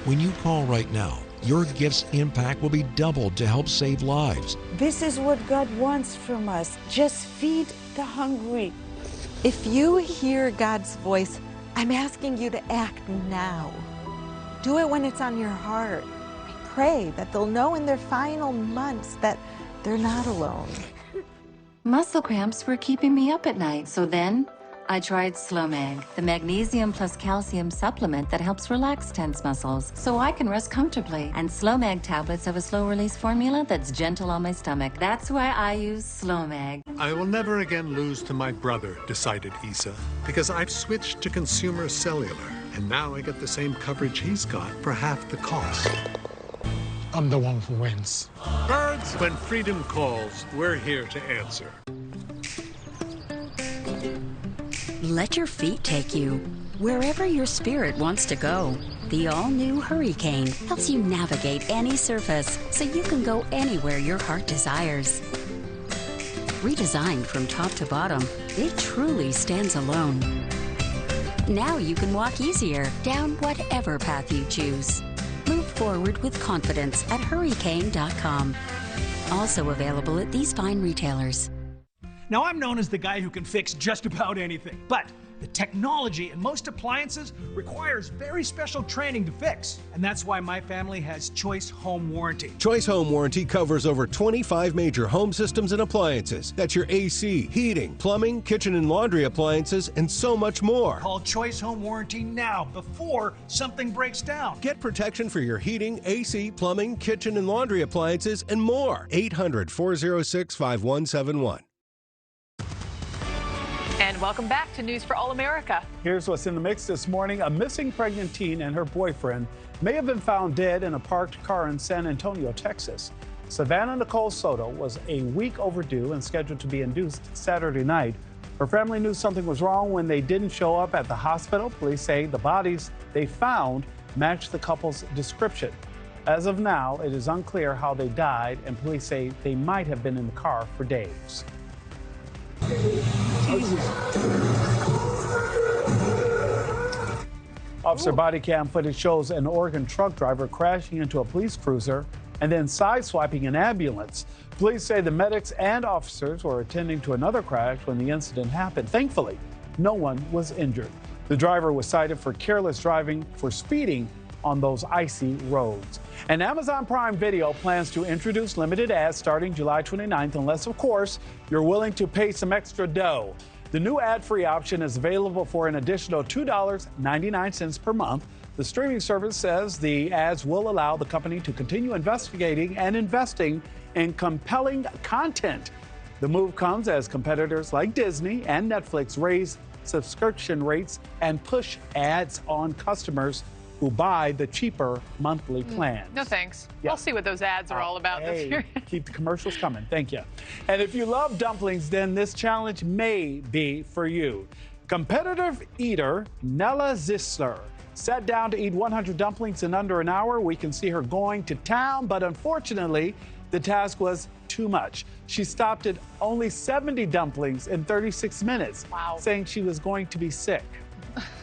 When you call right now, your gift's impact will be doubled to help save lives. This is what God wants from us. Just feed the hungry. If you hear God's voice, I'm asking you to act now. Do it when it's on your heart. I pray that they'll know in their final months that they're not alone. Muscle cramps were keeping me up at night, so then I tried SlowMag, the magnesium plus calcium supplement that helps relax tense muscles so I can rest comfortably. And SlowMag tablets have a slow-release formula that's gentle on my stomach. That's why I use SlowMag. I will never again lose to my brother, decided Isa, because I've switched to Consumer Cellular, and now I get the same coverage he's got for half the cost. I'm the one who wins. Birds, when freedom calls, we're here to answer. Let your feet take you wherever your spirit wants to go. The all-new Hurricane helps you navigate any surface so you can go anywhere your heart desires. Redesigned from top to bottom, it truly stands alone. Now you can walk easier down whatever path you choose. Move forward with confidence at hurricane.com. Also available at these fine retailers. Now, I'm known as the guy who can fix just about anything, but The technology in most appliances requires very special training to fix. And that's why my family has Choice Home Warranty. Choice Home Warranty covers over 25 major home systems and appliances. That's your AC, heating, plumbing, kitchen and laundry appliances, and so much more. Call Choice Home Warranty now before something breaks down. Get protection for your heating, AC, plumbing, kitchen and laundry appliances, and more. 800-406-5171. And welcome back to News for All America. Here's what's in the mix this morning. A missing pregnant teen and her boyfriend may have been found dead in a parked car in San Antonio, Texas. Savannah Nicole Soto was a week overdue and scheduled to be induced Saturday night. Her family knew something was wrong when they didn't show up at the hospital. Police say the bodies they found matched the couple's description. As of now, it is unclear how they died, and police say they might have been in the car for days. Officer body cam footage shows an Oregon truck driver crashing into a police cruiser and then sideswiping an ambulance. Police say the medics and officers were attending to another crash when the incident happened. Thankfully, no one was injured. The driver was cited for careless driving for speeding on those icy roads. And Amazon Prime Video plans to introduce limited ads starting July 29th, unless, of course, you're willing to pay some extra dough. The new ad-free option is available for an additional $2.99 per month. The streaming service says the ads will allow the company to continue investigating and investing in compelling content. The move comes as competitors like Disney and Netflix raise subscription rates and push ads on customers who buy the cheaper monthly plan. No thanks. Yeah. We'll see what those ads are all about this year. Keep the commercials coming. Thank you. And if you love dumplings, then this challenge may be for you. Competitive eater Nella Zissler sat down to eat 100 dumplings in under an hour. We can see her going to town, but unfortunately, the task was too much. She stopped at only 70 dumplings in 36 minutes, saying she was going to be sick.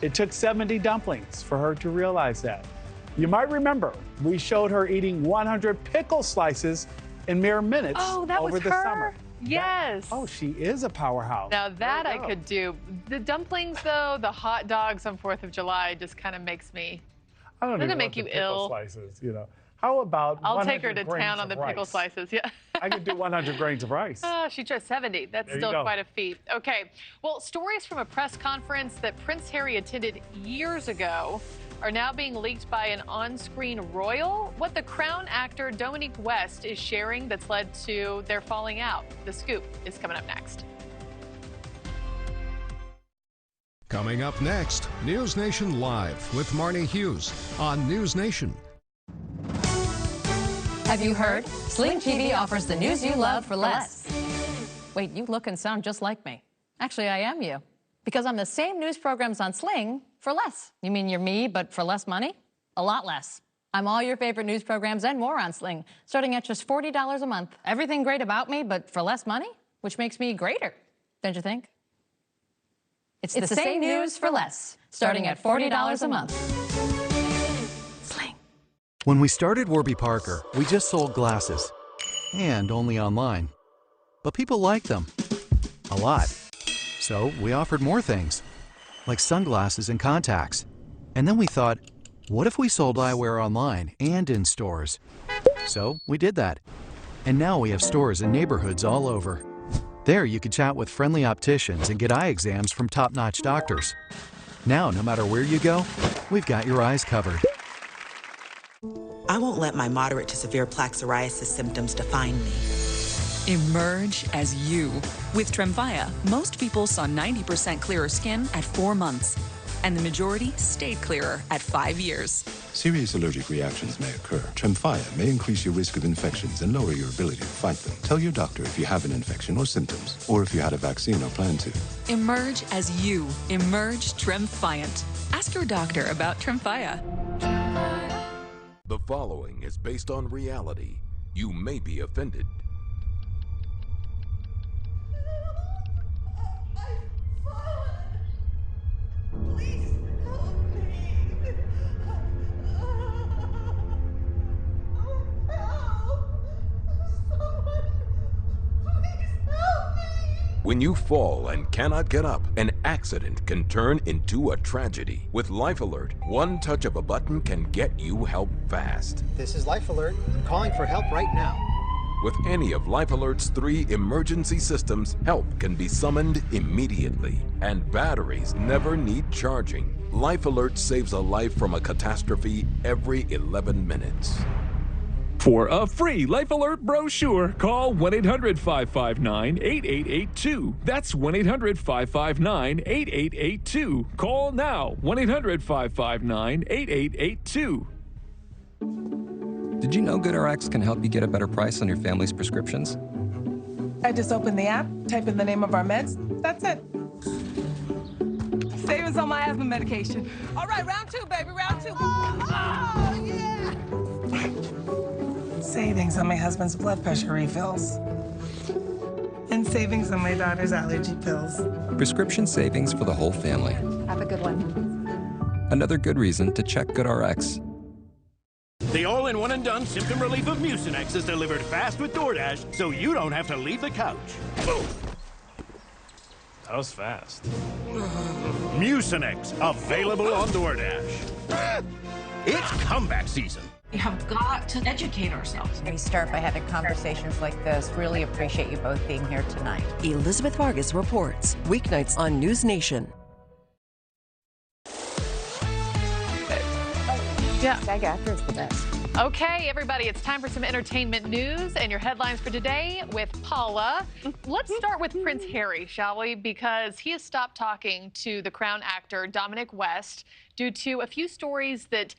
It took 70 dumplings for her to realize that. You might remember, we showed her eating 100 pickle slices in mere minutes over the summer. Yes. She is a powerhouse. Now that I could do. The dumplings, though, the hot dogs on 4th of July just kind of makes me. I don't Doesn't even make you want the pickle ill. Slices, you know. How about I'll take her 100 to town grains on the of pickle rice? slices. Yeah. I could do 100 grains of rice. She tried 70. That's There you still go. quite a feat. Okay. Well, stories from a press conference that Prince Harry attended years ago are now being leaked by an on-screen royal. What the Crown actor Dominique West is sharing that's led to their falling out. The scoop is coming up next. Coming up next, NewsNation Live with Marni Hughes on NewsNation. Have you heard? Sling TV offers the news you love for less. Wait, you look and sound just like me. Actually, I am you. Because I'm the same news programs on Sling for less. You mean you're me, but for less money? A lot less. I'm all your favorite news programs and more on Sling, starting at just $40 a month. Everything great about me, but for less money, which makes me greater, don't you think? It's the same news for less, starting at $40 a month. Sling. When we started Warby Parker, we just sold glasses, and only online. But people liked them a lot. So we offered more things, like sunglasses and contacts. And then we thought, what if we sold eyewear online and in stores? So we did that. And now we have stores in neighborhoods all over. There you can chat with friendly opticians and get eye exams from top-notch doctors. Now, no matter where you go, we've got your eyes covered. I won't let my moderate to severe plaque psoriasis symptoms define me. Emerge as you. With Tremfya, most people saw 90% clearer skin at 4 months, and the majority stayed clearer at 5 years. Serious allergic reactions may occur. Tremfya may increase your risk of infections and lower your ability to fight them. Tell your doctor if you have an infection or symptoms, or if you had a vaccine or plan to. Emerge as you. Emerge Tremfyant. Ask your doctor about Tremfya. The following is based on reality. You may be offended. Please help me. Help. Someone, please help me. When you fall and cannot get up, an accident can turn into a tragedy. With Life Alert, one touch of a button can get you help fast. This is Life Alert. I'm calling for help right now. With any of Life Alert's 3 emergency systems, help can be summoned immediately. And batteries never need charging. Life Alert saves a life from a catastrophe every 11 minutes. For a free Life Alert brochure, call 1-800-559-8882. That's 1-800-559-8882. Call now, 1-800-559-8882. Did you know GoodRx can help you get a better price on your family's prescriptions? I just open the app, type in the name of our meds, that's it. Savings on my asthma medication. All right, round 2, baby, round 2. Oh, yeah! Savings on my husband's blood pressure refills. And savings on my daughter's allergy pills. Prescription savings for the whole family. Have a good one. Another good reason to check GoodRx. The all-in-one and done symptom relief of Mucinex is delivered fast with DoorDash, so you don't have to leave the couch. Boom. That was fast. Mucinex, available on DoorDash. It's comeback season. We have got to educate ourselves. We start by having conversations like this. Really appreciate you both being here tonight. Elizabeth Vargas reports, weeknights on NewsNation. Yeah. SAG-AFTRA is the best. Okay, everybody, it's time for some entertainment news and your headlines for today with Paula. Let's start with Prince Harry, shall we? Because he has stopped talking to the Crown actor Dominic West due to a few stories that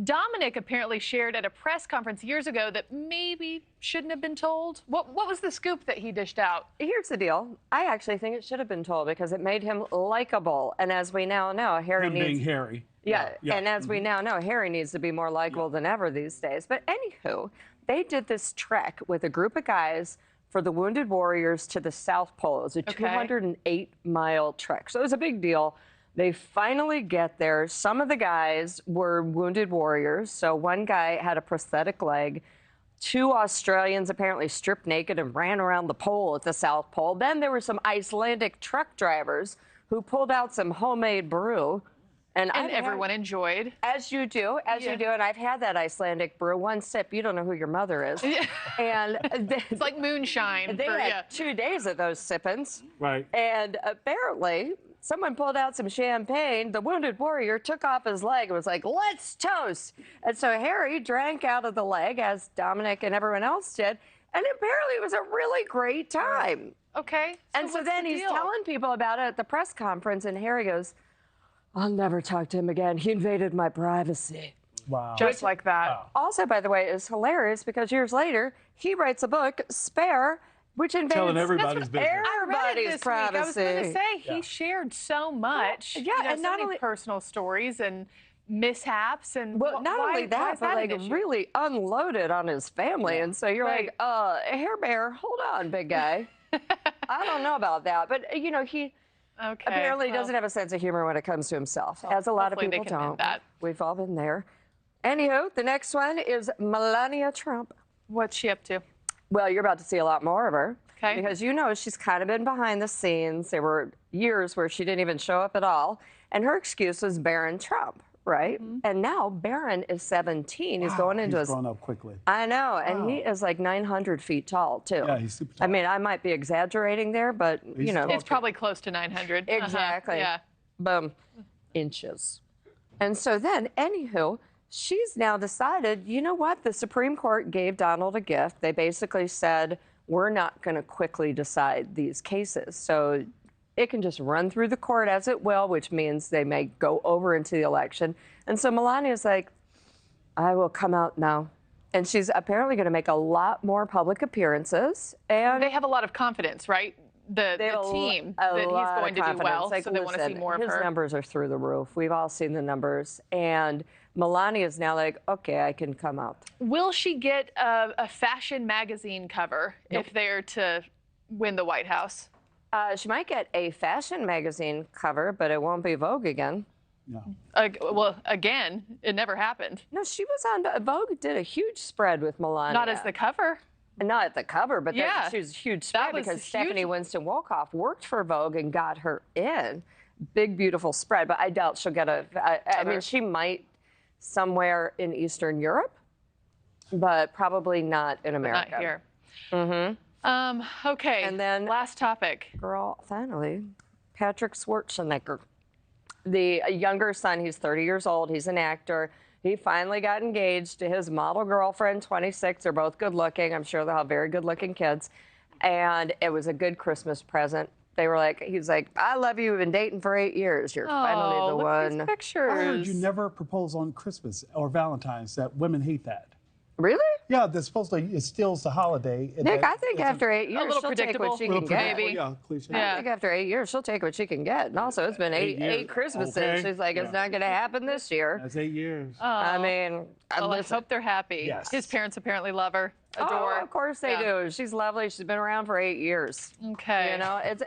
Dominic apparently shared at a press conference years ago that maybe shouldn't have been told. What was the scoop that he dished out? Here's the deal. I actually think it should have been told because it made him likable. And as we now know, Harry needs... being Harry. Yeah, and as we now know, Harry needs to be more likable than ever these days. But anywho, they did this trek with a group of guys for the Wounded Warriors to the South Pole. It was a 208-mile trek. So it was a big deal. They finally get there. Some of the guys were wounded warriors. So one guy had a prosthetic leg. 2 Australians apparently stripped naked and ran around the pole at the South Pole. Then there were some Icelandic truck drivers who pulled out some homemade brew. And everyone enjoyed. As you do, you do. And I've had that Icelandic brew. One sip, you don't know who your mother is. And it's like moonshine. They had 2 days of those sippings. Right. And apparently, someone pulled out some champagne. The Wounded Warrior took off his leg and was like, let's toast. And so Harry drank out of the leg, as Dominic and everyone else did. And apparently it was a really great time. Okay. And so then he's telling people about it at the press conference, and Harry goes, I'll never talk to him again. He invaded my privacy. Wow. Just like that. Wow. Also, by the way, is hilarious because years later, he writes a book, Spare, which invades everybody's business. Everybody's privacy. I was going to say, he shared so much. And not only personal stories and mishaps and not only that, but like really unloaded on his family. And so you're like, Hair Bear, hold on, big guy. I don't know about that. But, you know, he... apparently doesn't have a sense of humor when it comes to himself, as a lot of people don't. We've all been there. Anywho, the next one is Melania Trump. What's she up to? Well, you're about to see a lot more of her. Okay. Because you know she's kind of been behind the scenes. There were years where she didn't even show up at all. And her excuse was Barron Trump, right? And now Barron is 17. He's going into his... He's grown up quickly. I know, and he is like 900 feet tall, too. Yeah, he's super tall. I mean, I might be exaggerating there, but, you know... It's probably close to 900. Exactly. Yeah. Boom. Inches. And so then, anywho, she's now decided, you know what? The Supreme Court gave Donald a gift. They basically said, we're not going to quickly decide these cases. So it can just run through the court as it will, which means they may go over into the election. And so Melania's like, I will come out now. And she's apparently going to make a lot more public appearances. And they have a lot of confidence, right? The team that he's going to do well, so they want to see more of her. His numbers are through the roof. We've all seen the numbers. And Melania is now like, okay, I can come out. Will she get a fashion magazine cover if they're to win the White House? She might get a fashion magazine cover, but it won't be Vogue again. No. Well, again, it never happened. No, she was on Vogue. Did a huge spread with Melania. Not as the cover. Not at the cover, but Yeah. she was a huge spread was because huge. Stephanie Winston Wolkoff worked for Vogue and got her in. Big, beautiful spread, but I doubt she'll get a. I mean, she might somewhere in Eastern Europe, but probably not in America. Not here. Mm-hmm. Okay. And then last topic. Girl, finally, Patrick Schwarzenegger. The younger son, he's 30 years old. He's an actor. He finally got engaged to his model girlfriend, 26. They're both good looking. I'm sure they'll have very good looking kids. And it was a good Christmas present. They were like, he's like, I love you. We've been dating for 8 years. You're finally the look at these one. pictures. I heard you never propose on Christmas or Valentine's, that women hate that. Really? Yeah, they're supposed to, it steals the holiday. Nick, I think after 8 years, little she'll take what she can get. maybe. Yeah, cliche. I think after 8 years, she'll take what she can get. And also, it's been eight Christmases. Okay. She's like, it's not going to happen this year. That's 8 years. I mean, Well, let's hope they're happy. Yes. His parents apparently love her, adore her. Oh, of course they do. She's lovely. She's been around for 8 years. Okay. You know, it's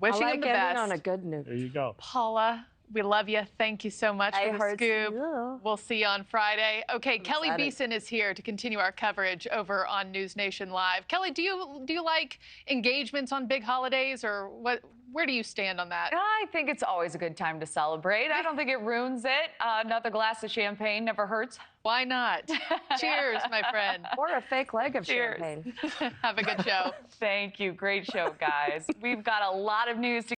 Wishing I like him the ending best. on a good note. There you go. Paula, we love you. Thank you so much I for the heard scoop. you. We'll see you on Friday. Okay, Kelly excited. Beeson is here to continue our coverage over on NewsNation Live. Kelly, do you like engagements on big holidays, or what? Where do you stand on that? I think it's always a good time to celebrate. I don't think it ruins it. Another glass of champagne never hurts. Why not? Cheers, my friend. Or a fake leg of Cheers. champagne. Have a good show. Thank you. Great show, guys. We've got a lot of news to